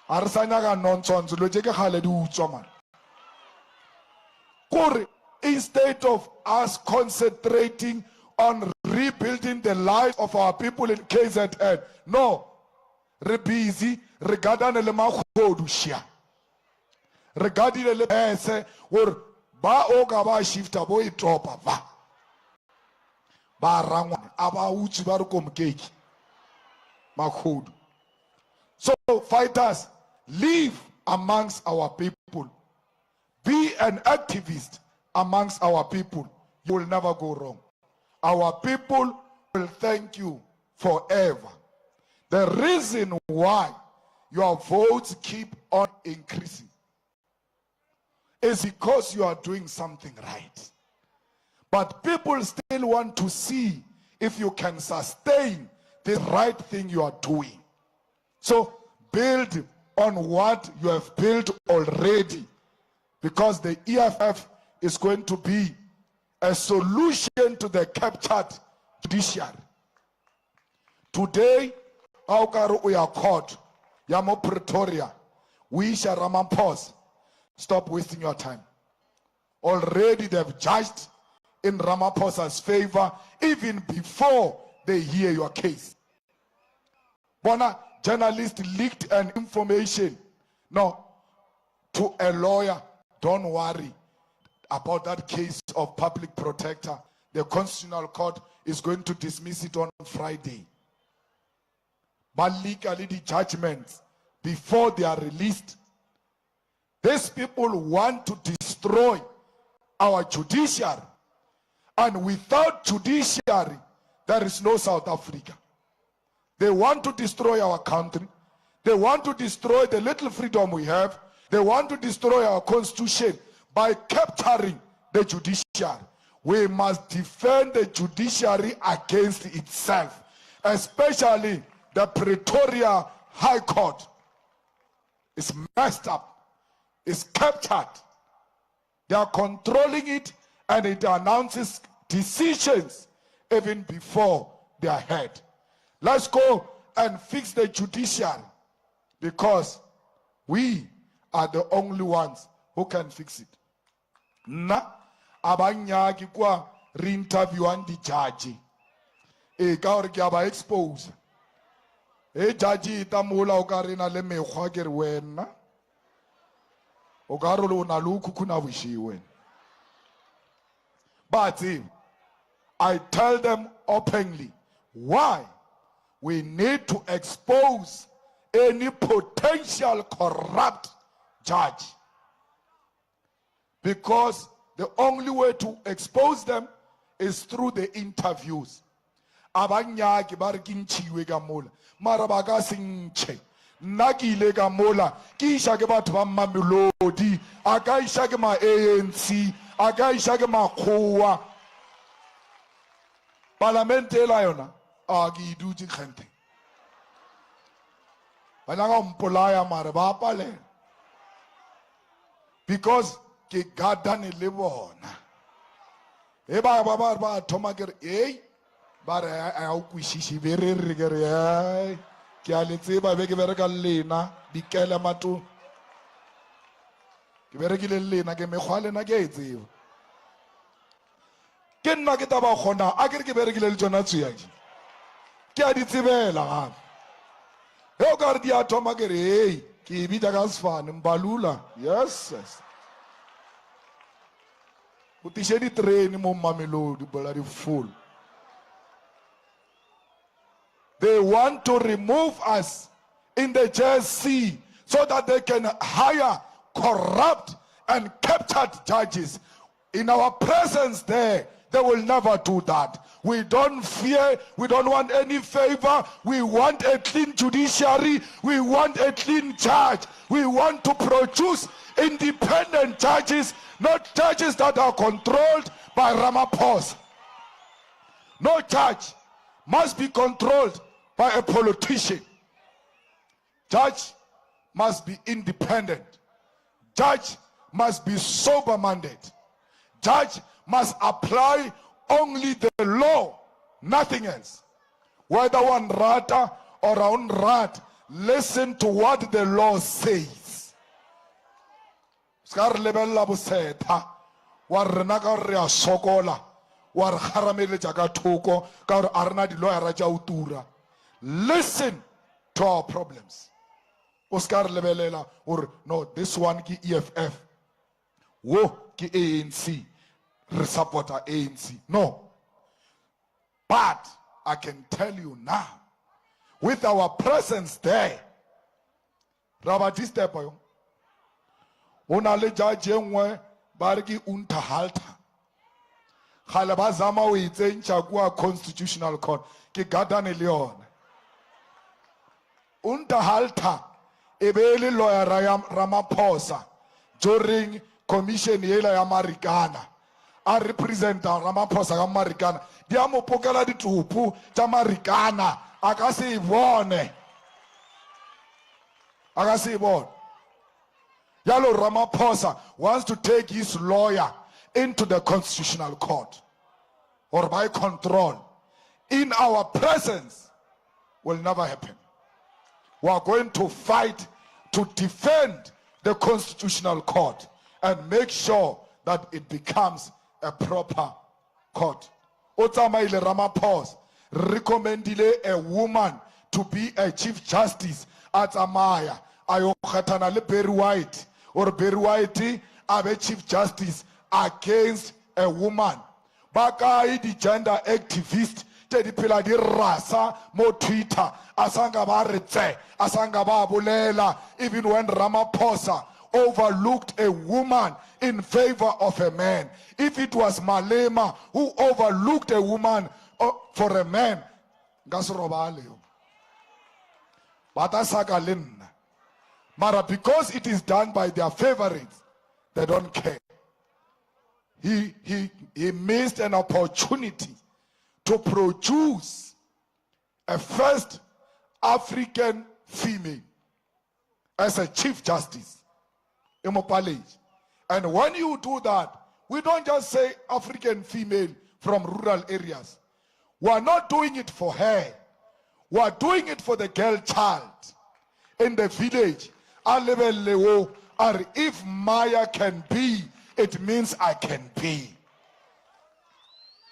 Arsanyaga nonsense, lojeke khale di utswa man. Kore, instead of us concentrating on rebuilding the lives of our people in KZN, no, re busy regarding le magodu shia. Regarding le pese or ba oga ba shifta bo itopa va. Ba rangwa aba utsi ba re komkeki. Magodu. So fighters, live amongst our people. Be an activist amongst our people. You will never go wrong. Our people will thank you forever. The reason why your votes keep on increasing is because you are doing something right. But people still want to see if you can sustain the right thing you are doing. So build on what you have built already, because the EFF is going to be a solution to the captured judiciary. Today, Aukaro we are caught, Yamo Pretoria, we shall Ramaphosa. Stop wasting your time. Already they've judged in Ramaphosa's favor even before they hear your case. Bona, journalist leaked an information. No, to a lawyer, don't worry about that case of public protector. The Constitutional Court is going to dismiss it on Friday. But legally the judgments, before they are released, these people want to destroy our judiciary. And without judiciary, there is no South Africa. They want to destroy our country. They want to destroy the little freedom we have. They want to destroy our constitution by capturing the judiciary. We must defend the judiciary against itself, especially the Pretoria High Court. It's messed up. It's captured. They are controlling it, and it announces decisions even before they are heard. Let's go and fix the judiciary, because we are the only ones who can fix it. Na abanyaki kwa re-interviewan di judge. E ka gore ke aba expose. E judge ita mola o ka re na le mekgwa ke re wena. O ka re o na le ukukuna bushiwe. But I tell them openly why we need to expose any potential corrupt judge. Because the only way to expose them is through the interviews. Abanyaki ba re ke ntshiwe ka mola mara ba ka se ntshe nna ke ile ka mola ke isha ke batho ba Mamelodi a ka isha ke ma ANC a ka isha ke makgowa parlamente ela yona a ke idutse kgente ba nyaka mpolaya mare ba palela because ke gadane le bona e ba thoma ke re ei ba re a o kwishishi be re ke re ai ke a le tseba be ke bereka lena dikela mato ke berekile lena ke mekgwa lena ke a tseba ke nna ke taba gona a ke berekile le tsona tsuyaji ke a di tsebela gape e o ka re di a thoma ke re ei ke bitsa ka sefane mbalula yes o tishe di train mo Mamelodi bloody fool. They want to remove us in the JSC so that they can hire corrupt and captured judges. In our presence there, they will never do that. We don't fear, we don't want any favor. We want a clean judiciary. We want a clean judge. We want to produce independent judges, not judges that are controlled by Ramaphosa. No judge must be controlled by a politician. Judge must be independent. Judge must be sober-minded. Judge must apply only the law, nothing else. Whether one rata or one rat, listen to what the law says. Skar lebella boseta wa rena ka re a sokola wa re garameletsa ka thoko ka re arena di lawyer tsa utura. Listen to our problems. Oscar lebelela or no, this one ki EFF, wo ki ANC, re supporter ANC. No. But I can tell you now, with our presence there, Rabati Stepayo, una le judge engwe bariki untahalta. Khalabazama we itsencha constitutional court ki gadane leon. Untahalta ebeli lawyer Ramaphosa during commission yela ya Marikana. A representa Ramaphosa ka Marikana. Dia mo pokela ditupu tsa Marikana aka se ibone. Aka se ibone. Yalo Ramaphosa wants to take his lawyer into the constitutional court or by control. In our presence will never happen. We are going to fight to defend the constitutional court and make sure that it becomes a proper court. Otamaile Ramaphosa recommended a woman to be a chief justice at Amaya. Ayokhatana le Berry White or Berry White abe chief justice against a woman. Bakai the gender activist tedi pila di rasa mo Twitter asanga ba retse asanga ba bolela even when Ramaphosa overlooked a woman in favor of a man. If it was Malema who overlooked a woman for a man, Mara, because it is done by their favorites, they don't care. He missed an opportunity to produce a first African female as a chief justice. And when you do that, we don't just say African female from rural areas. We are not doing it for her. We are doing it for the girl child in the village. Or if Maya can be, it means I can be.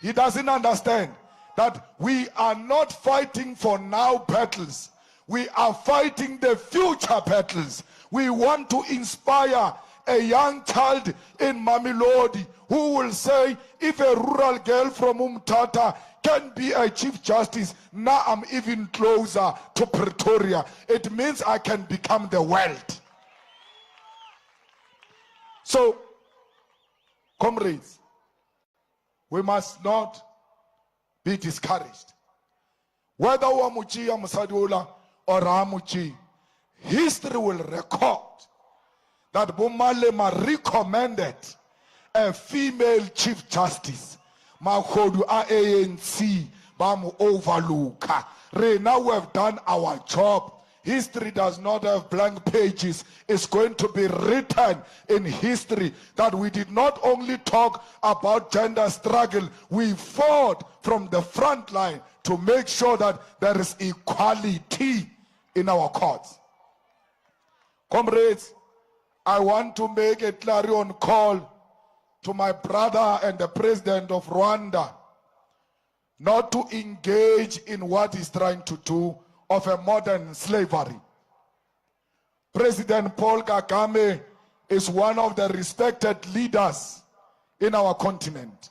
He doesn't understand that we are not fighting for now battles. We are fighting the future battles. We want to inspire a young child in Mamelodi who will say, if a rural girl from Umtata can be a chief justice, now I'm even closer to Pretoria. It means I can become the world. So, comrades, we must not be discouraged. Whether Wamuchi Musadiola or Ramuchi, history will record that Malema recommended a female chief justice. Makodu ANC bamu overlook. Now we have done our job. History does not have blank pages. It's going to be written in history that we did not only talk about gender struggle, we fought from the front line to make sure that there is equality in our courts. Comrades, I want to make a clarion call to my brother and the president of Rwanda not to engage in what he's trying to do of a modern slavery. President Paul Kagame is one of the respected leaders in our continent.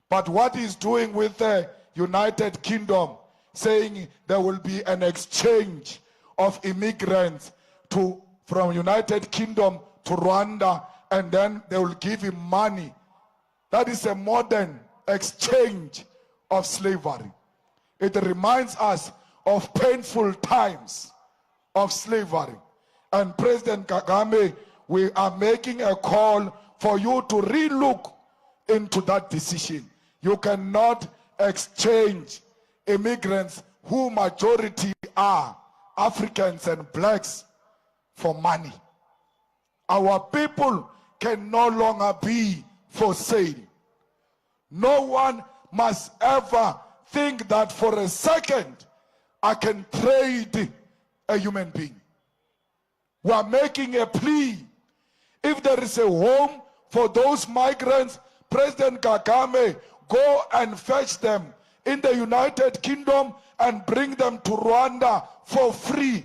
But what he's doing with the United Kingdom, saying there will be an exchange of immigrants from United Kingdom to Rwanda, and then they will give him money. That is a modern exchange of slavery. It reminds us of painful times of slavery. And President Kagame, we are making a call for you to relook into that decision. You cannot exchange immigrants who majority are Africans and blacks for money. Our people can no longer be for sale. No one must ever think that for a second I can trade a human being. We are making a plea. If there is a home for those migrants, President Kagame, go and fetch them in the United Kingdom and bring them to Rwanda for free.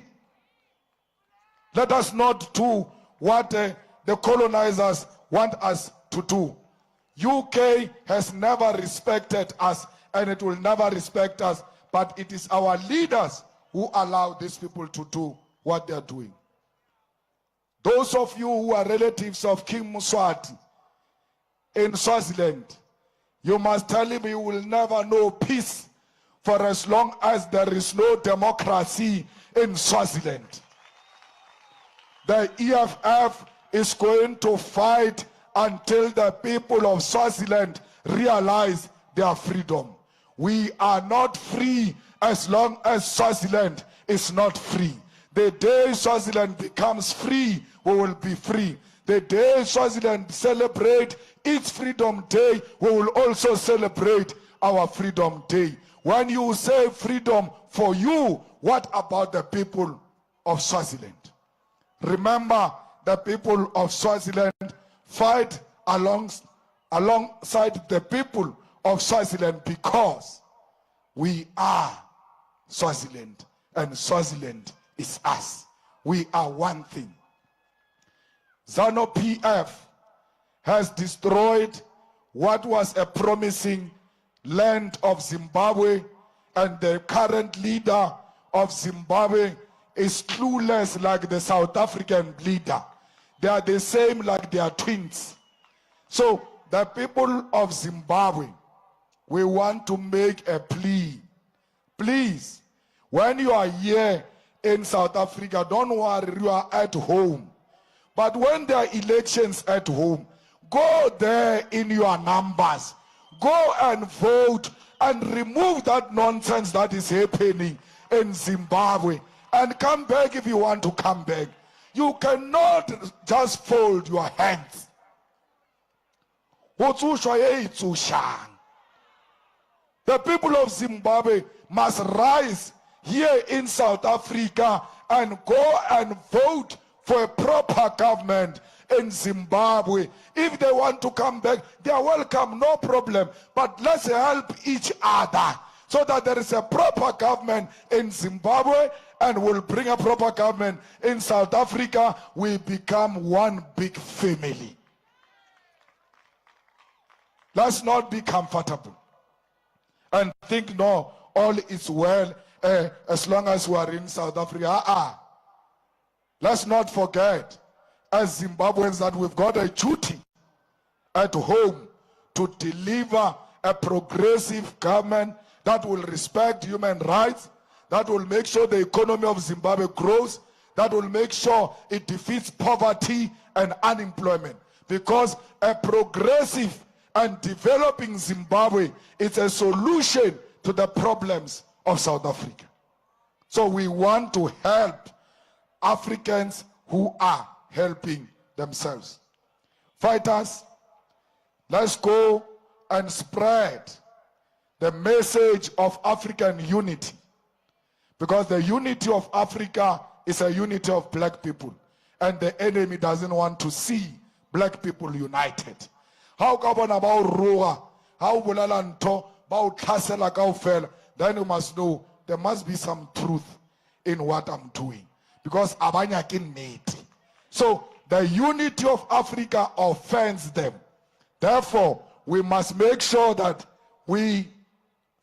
Let us not do what the colonizers want us to do. UK has never respected us, and it will never respect us, but it is our leaders who allow these people to do what they are doing. Those of you who are relatives of King Mswati in Swaziland, you must tell him you will never know peace for as long as there is no democracy in Swaziland. The EFF is going to fight until the people of Swaziland realize their freedom. We are not free as long as Swaziland is not free. The day Swaziland becomes free, we will be free. The day Swaziland celebrate its Freedom Day, we will also celebrate our Freedom Day. When you say freedom for you, what about the people of Swaziland? Remember, the people of Swaziland fight alongside the people of Swaziland because we are Swaziland, and Swaziland is us. We are one thing. ZANU-PF has destroyed what was a promising land of Zimbabwe, and the current leader of Zimbabwe is clueless like the South African leader. They are the same like they are twins. So the people of Zimbabwe, we want to make a plea. Please, when you are here in South Africa, don't worry, you are at home. But when there are elections at home, go there in your numbers. Go and vote and remove that nonsense that is happening in Zimbabwe. And come back if you want to come back. You cannot just fold your hands. The people of Zimbabwe must rise here in South Africa and go and vote for a proper government in Zimbabwe. If they want to come back, they are welcome, no problem. But let's help each other so that there is a proper government in Zimbabwe, and we'll bring a proper government in South Africa. We become one big family. Let's not be comfortable and think, no, all is well as long as we are in South Africa. Let's not forget, as Zimbabweans, that we've got a duty at home to deliver a progressive government that will respect human rights, that will make sure the economy of Zimbabwe grows, that will make sure it defeats poverty and unemployment. Because a progressive and developing Zimbabwe is a solution to the problems of South Africa. So we want to help Africans who are helping themselves. Fighters, let's go and spread the message of African unity. Because the unity of Africa is a unity of black people. And the enemy doesn't want to see black people united. How come about Roa? How Bulalanto? About Kasela Kaufel? Then you must know there must be some truth in what I'm doing. Because Abanyakin made. So the unity of Africa offends them. Therefore, we must make sure that we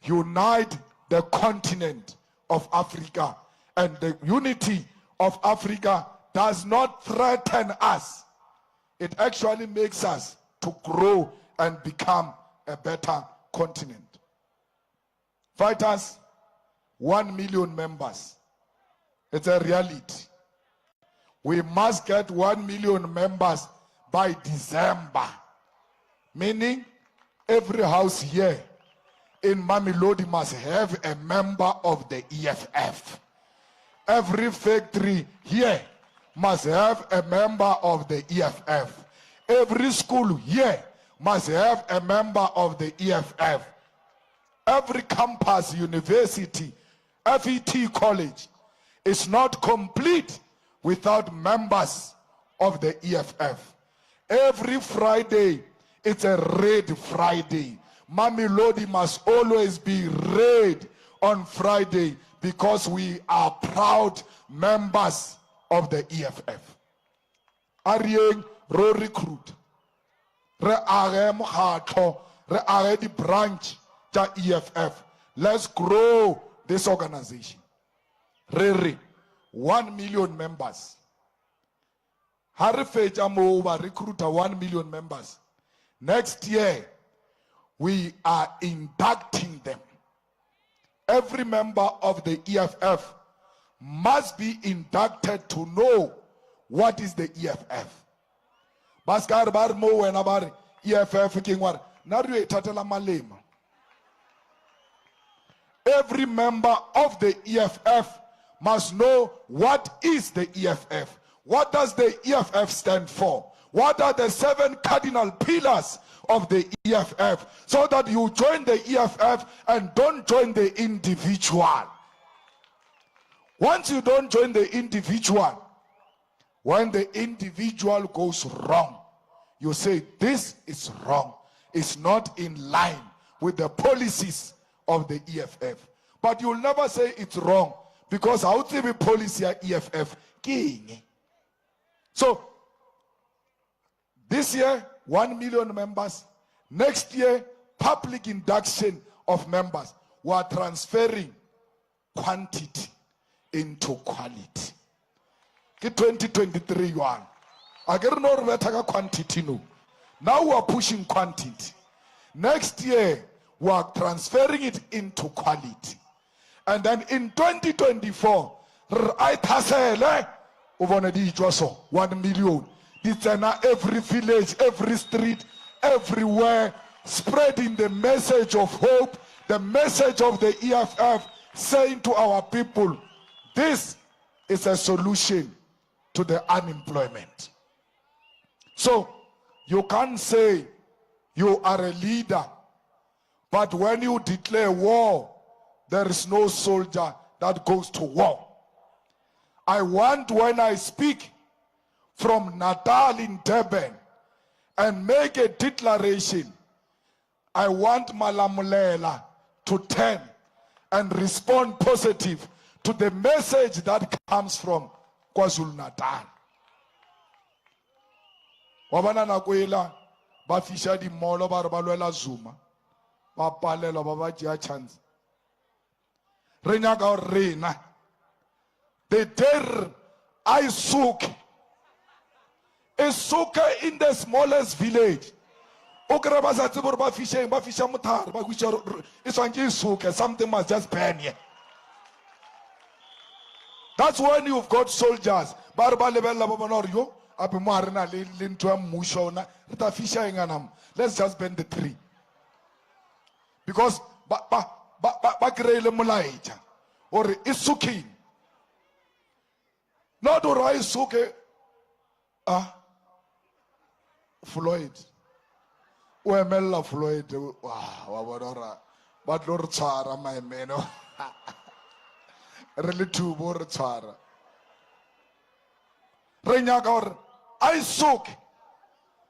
unite the continent of Africa and the unity of Africa does not threaten us. It actually makes us to grow and become a better continent. Fighters, 1 million members. It's a reality. We must get 1 million members by December. Meaning, every house here in Mamelodi must have a member of the EFF. Every factory here must have a member of the EFF. Every school here must have a member of the EFF. Every campus, university, FET college is not complete without members of the EFF. Every Friday, it's a red Friday. Mamelodi must always be red on Friday because we are proud members of the EFF. Arieng ro recruit. Re are mokhatlo, re are the branch ja EFF. Let's grow this organization. Re 1 million members. Harifeja mo ba recruit 1 million members. Next year, we are inducting them. Every member of the EFF must be inducted to know what is the EFF. Baskar bar mo wena bar EFF kingwar naru etatela Malema. Every member of the EFF must know what is the EFF. What does the EFF stand for? What are the 7 cardinal pillars of the EFF? So that you join the EFF and don't join the individual. Once you don't join the individual, when the individual goes wrong, you say this is wrong. It's not in line with the policies of the EFF. But you'll never say it's wrong because how to be policy at EFF king. So this year 1 million members. Next year public induction of members. We are transferring quantity into quality. 2023 yuan. I get no better quantity no. Now we are pushing quantity. Next year we are transferring it into quality. And then in 2024, I tasele over the 1 million. It's every village, every street, everywhere, spreading the message of hope, the message of the EFF, saying to our people, this is a solution to the unemployment. So you can't say you are a leader, but when you declare war, there is no soldier that goes to war. I want, when I speak from Natal in Durban and make a declaration, I want Malamulela to turn and respond positive to the message that comes from KwaZulu-Natal. Wabana nakwela ba fisha di molo ba re ba lwela Zuma ba palelwa ba ba tšea chance. Re nyaka rena the day I soak in the smallest village. Something must just burn here. That's when you've got soldiers. Let's just bend the tree. Because or it's soaking. Not or I soak Floyd. Uemela Floyd. Wow, but Lord Chara, my man. Really too more Chara. Renyagor, I soak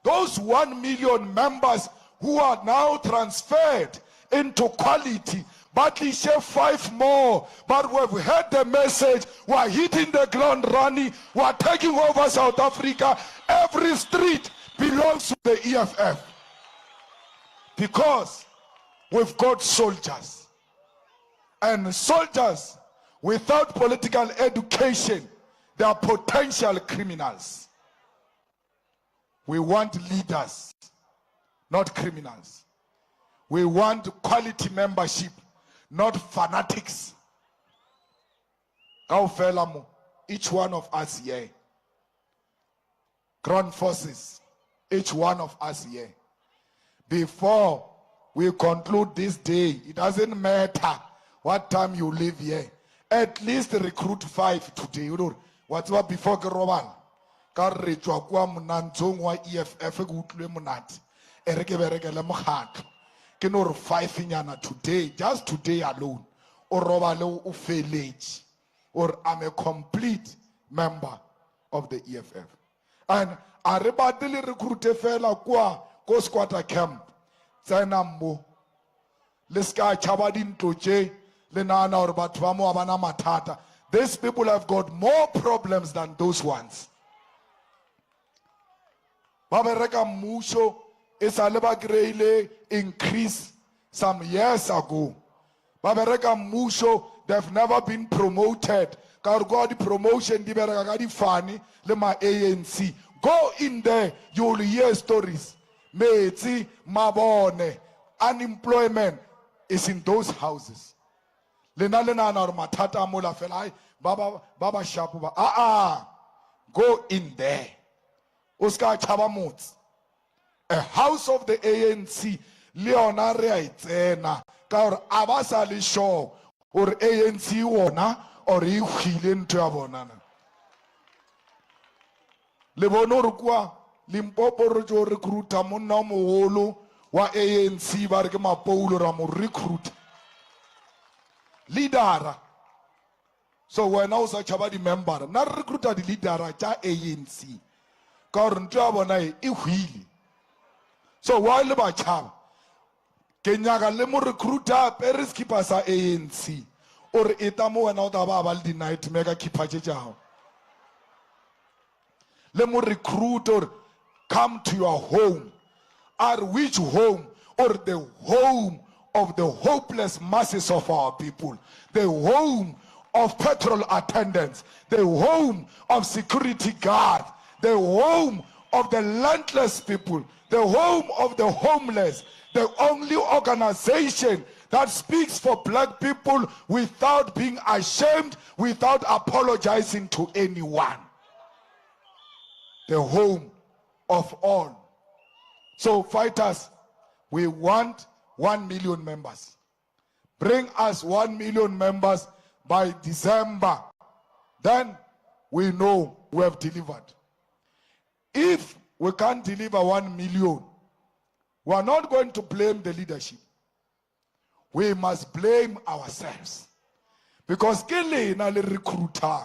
those 1 million members who are now transferred into quality. But we share 5 more. But we've heard the message. We're hitting the ground running. We're taking over South Africa. Every street belongs to the EFF. Because we've got soldiers. And soldiers Without political education, they are potential criminals. We want leaders, not criminals. We want quality membership, not fanatics. Each one of us here, ground forces, each one of us here, before we conclude this day, it doesn't matter what time you live here, at least recruit 5 today. What's what before Gerobal? Carrechwa kwa munanzong wa EFF gutlwe munati. Ereke bereke le mokhatlo. Ke no 5 nyana today, just today alone. Or robale o feletse. Or I'm a complete member of the EFF. And a rebatile recruit fela kwa ko squatter camp. Tsena mo. Le ska chaba dintlo tse le nana or batho ba mo abana mathata. These people have got more problems than those ones. Babereka musho isale ba greile increase some years ago. Babereka musho, they've never been promoted. Ka go di promotion di bereka ka di fani le ma ANC. Go in there, you will hear stories. Metsi, mabone, unemployment is in those houses. Lena or matata mola felai baba shapuba. Go in there. Oscar Chabamut, a house of the ANC, Leonaria Itzena, Kaur Abasali Shaw, or ANC Wana, or Hilin Travonana. Levonorqua, Limpopo Rojo recruita Munamuolo, wa ANC Bargama Polo Ramu recruit. Leader. So when I was a Chabadi member, not recruited the leader at ANC. So while the chab Kenyaga lemo recruiter Paris keepers are ANC or etamo and out of the night mega keeper jao. Lemo recruiter come to your home. Or which home? Or the home of the hopeless masses of our people. The home of petrol attendants. The home of security guards. The home of the landless people, the home of the homeless, the only organization that speaks for black people without being ashamed, without apologizing to anyone. The home of all. So fighters, we want 1 million members. Bring us 1 million members by December. Then we know we have delivered. If we can't deliver 1 million, we are not going to blame the leadership. We must blame ourselves. Because Kelena le recruiter,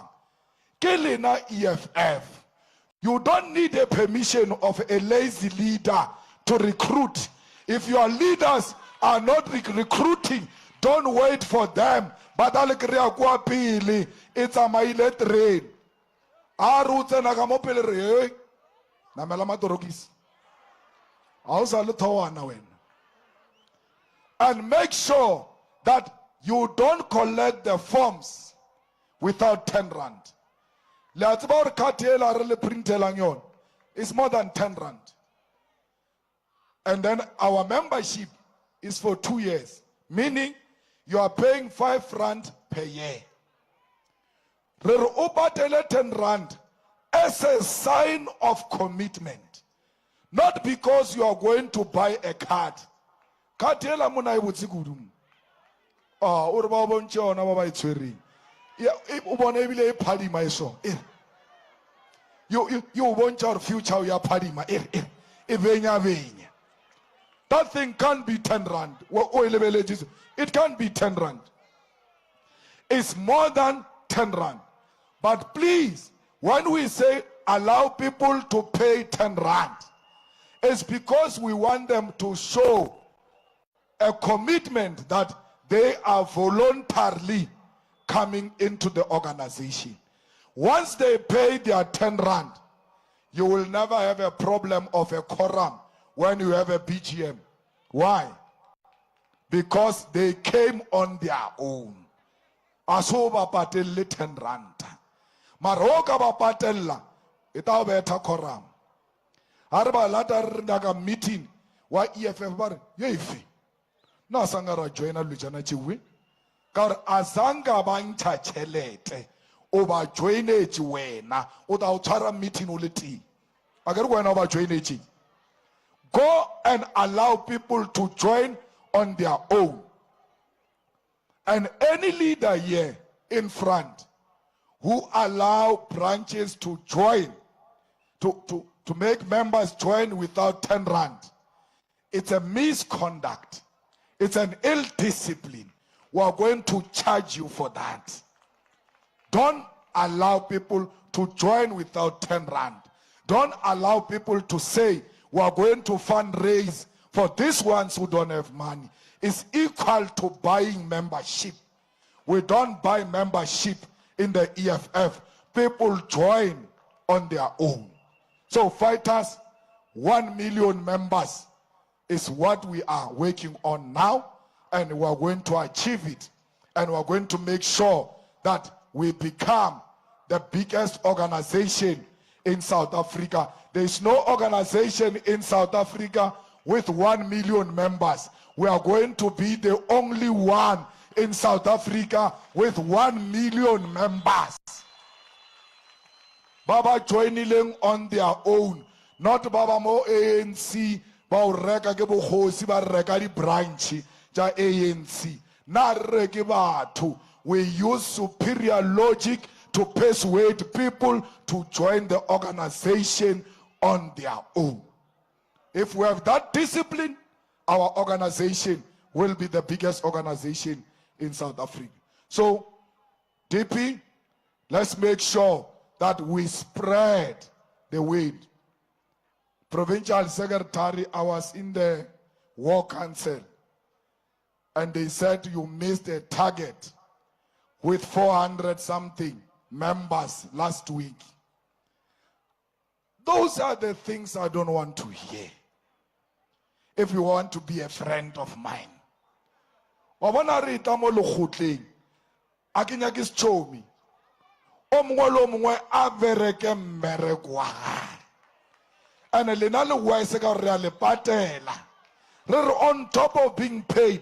Kelena EFF, you don't need a permission of a lazy leader to recruit. If your leaders are not recruiting, don't wait for them. But it's a mile train. And make sure that you don't collect the forms without 10 rand. It's more than 10 rand. And then our membership is for 2 years, meaning you are paying 5 rand per year. 10 rand as a sign of commitment. Not because you are going to buy a card. Katela muna ibutsigudu. Urba boncho na baba itweri. Ya ubone bile party my so. You want your future ya party ma. Venya. That thing can't be 10 rand. It can't be 10 rand. It's more than 10 rand. But please, when we say allow people to pay 10 rand, it's because we want them to show a commitment that they are voluntarily coming into the organization. Once they pay their 10 rand, you will never have a problem of a quorum when you have a BGM. Why? Because they came on their own. aso ba patelle 10 rand mara o ka ba patella e tla betha quorum ha re ba lata re nyaka meeting wa EFF ba re yefi na sanga ra joina lujana tšiwe ka gore a zanga ba ntšha tšhelete o ba joinetše wena o tla o tshwara meeting o le teng a ke re wena o ba joinetše. Go and allow people to join on their own. And any leader here in front who allow branches to join, to make members join without 10 rand, it's a misconduct. It's an ill discipline. We are going to charge you for that. Don't allow people to join without 10 rand. Don't allow people to say, we are going to fundraise for these ones who don't have money. It's equal to buying membership. We don't buy membership in the EFF. People join on their own. So fighters, 1 million members is what we are working on now, and we are going to achieve it. And we are going to make sure that we become the biggest organization in South Africa. There is no organization in South Africa with 1 million members. We are going to be the only one in South Africa with 1 million members. Baba joining on their own, not Baba mo ANC, ba reka ke bokhosi ba reka di branch ja ANC. Na reke batho. We use superior logic to persuade people to join the organization on their own. If we have that discipline, our organization will be the biggest organization in South Africa. So, DP, let's make sure that we spread the word. Provincial Secretary, I was in the War Council, and they said you missed a target with 400 something members last week. Those are the things I don't want to hear. If you want to be a friend of mine, wabona rita mo lekgotleng a ke nyake setshomi o mongwe le o mongwe a bereke mmereko wa gae ane lena le wise ka re a le patela re re on top of being paid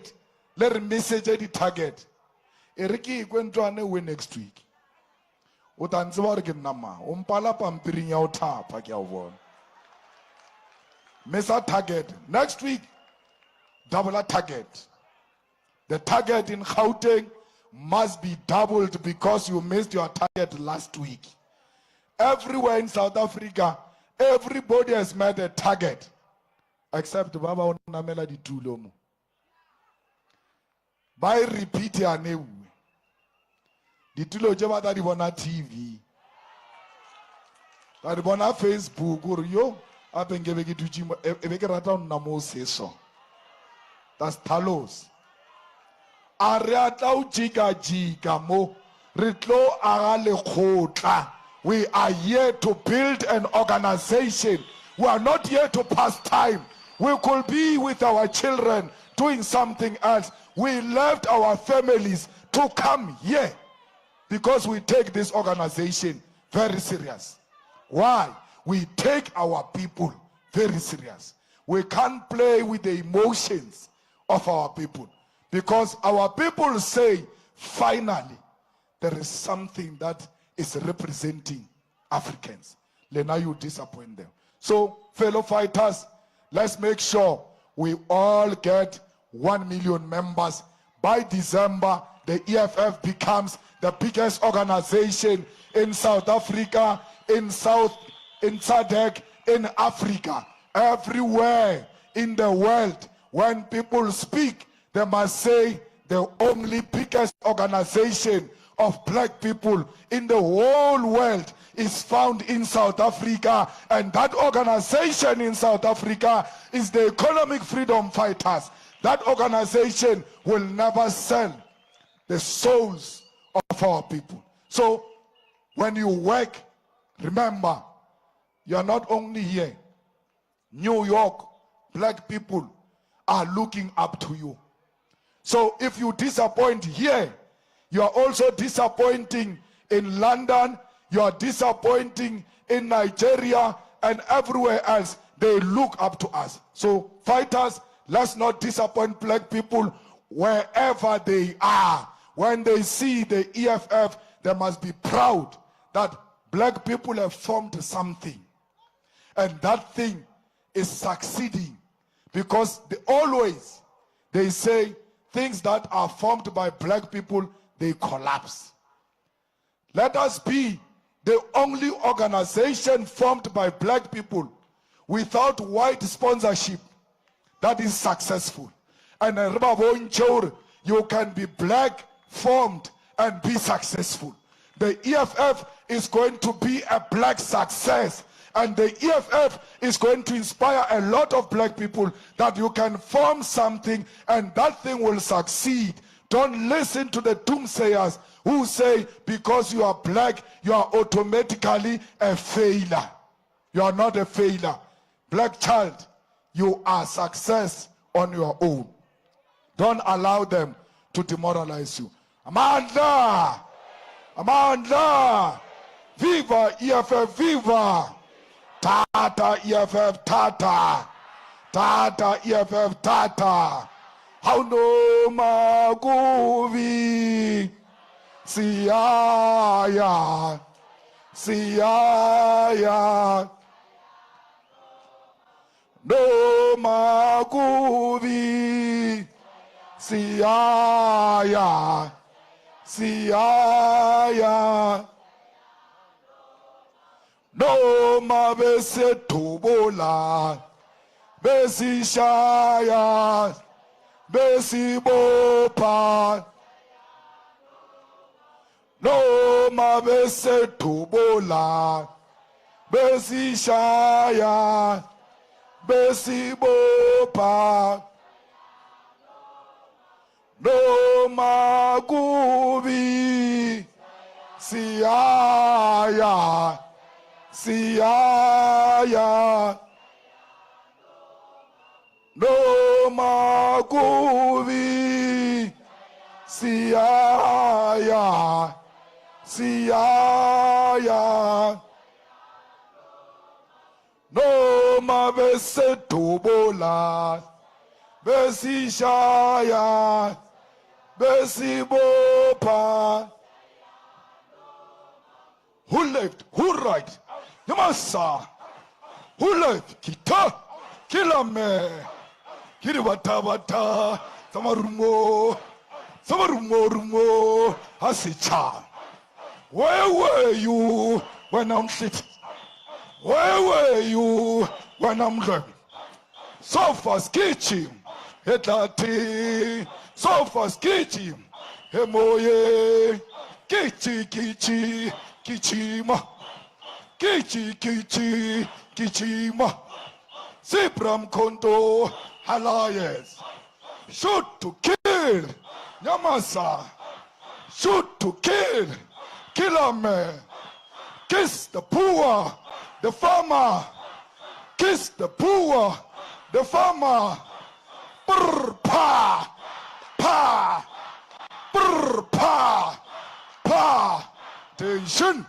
le re message di target e re ke ikwentwane we next week o tantse ba re ke nna ma o mpala pampiring ya o thapa ke a o bona mesa target next week double a target. The target in Gauteng must be doubled because you missed your target last week. Everywhere in South Africa, everybody has met a target. Except Baba Onamela di Tulomo. By repeat your name. Di Tulo Jeba that on TV. That on Facebook or yo. I've been giving it to Jim. That's Talos. We are here to build an organization. We are not here to pass time. We could be with our children doing something else. We left our families to come here because we take this organization very serious. Why? We take our people very serious. We can't play with the emotions of our people. Because our people say, finally, there is something that is representing Africans. Now you disappoint them. So, fellow fighters, let's make sure we all get 1 million members. By December, the EFF becomes the biggest organization in South Africa, in SADC, in Africa, everywhere in the world. When people speak, they must say the only biggest organization of black people in the whole world is found in South Africa, and that organization in South Africa is the Economic Freedom Fighters. That organization will never sell the souls of our people. So when you work, remember, you are not only here. New York, black people are looking up to you. So if you disappoint here, You are also disappointing in London. You are disappointing in Nigeria and everywhere else. They look up to us. So fighters, let's not disappoint black people wherever they are. When they see the EFF, they must be proud that black people have formed something. And that thing is succeeding. Because they say things that are formed by black people, they collapse. Let us be the only organization formed by black people without white sponsorship that is successful. And you can be black, formed, and be successful. The EFF is going to be a black success. And the EFF is going to inspire a lot of black people that you can form something and that thing will succeed. Don't listen to the doomsayers who say because you are black, you are automatically a failure. You are not a failure. Black child, you are success on your own. Don't allow them to demoralize you. Amanda! Amanda! Viva EFF, viva! Tata EFF, tata! Tata EFF, tata! How no maguvi! Siaya! Siaya! No maguvi! Siaya! Siaya! No ma bese tubola, besi shaya, besi bopa. No ma bese tubola, besi shaya, besi bopa. No ma gubi, siaya. Siaya no maguvi Siaya Siaya no mabese tubola besi shaya besi bopa. Who left? Who right? Yamasa. Who left? Kita. Kilame. Kiribata. Samarumo. Rumo. Hasicha. Where were you when I'm sitting? Where were you when I'm driving? Sofa skitching. Hetati. Sofa skitching. Hemoye. Kichi. Kichima. Kichima. Sipram Konto Halayes. Shoot to kill. Yamasa. Shoot to kill. Kilame. Kiss the poor. The farmer. Kiss the poor. The farmer. Brr pa. Pa. Brr pa. Pa. Tension.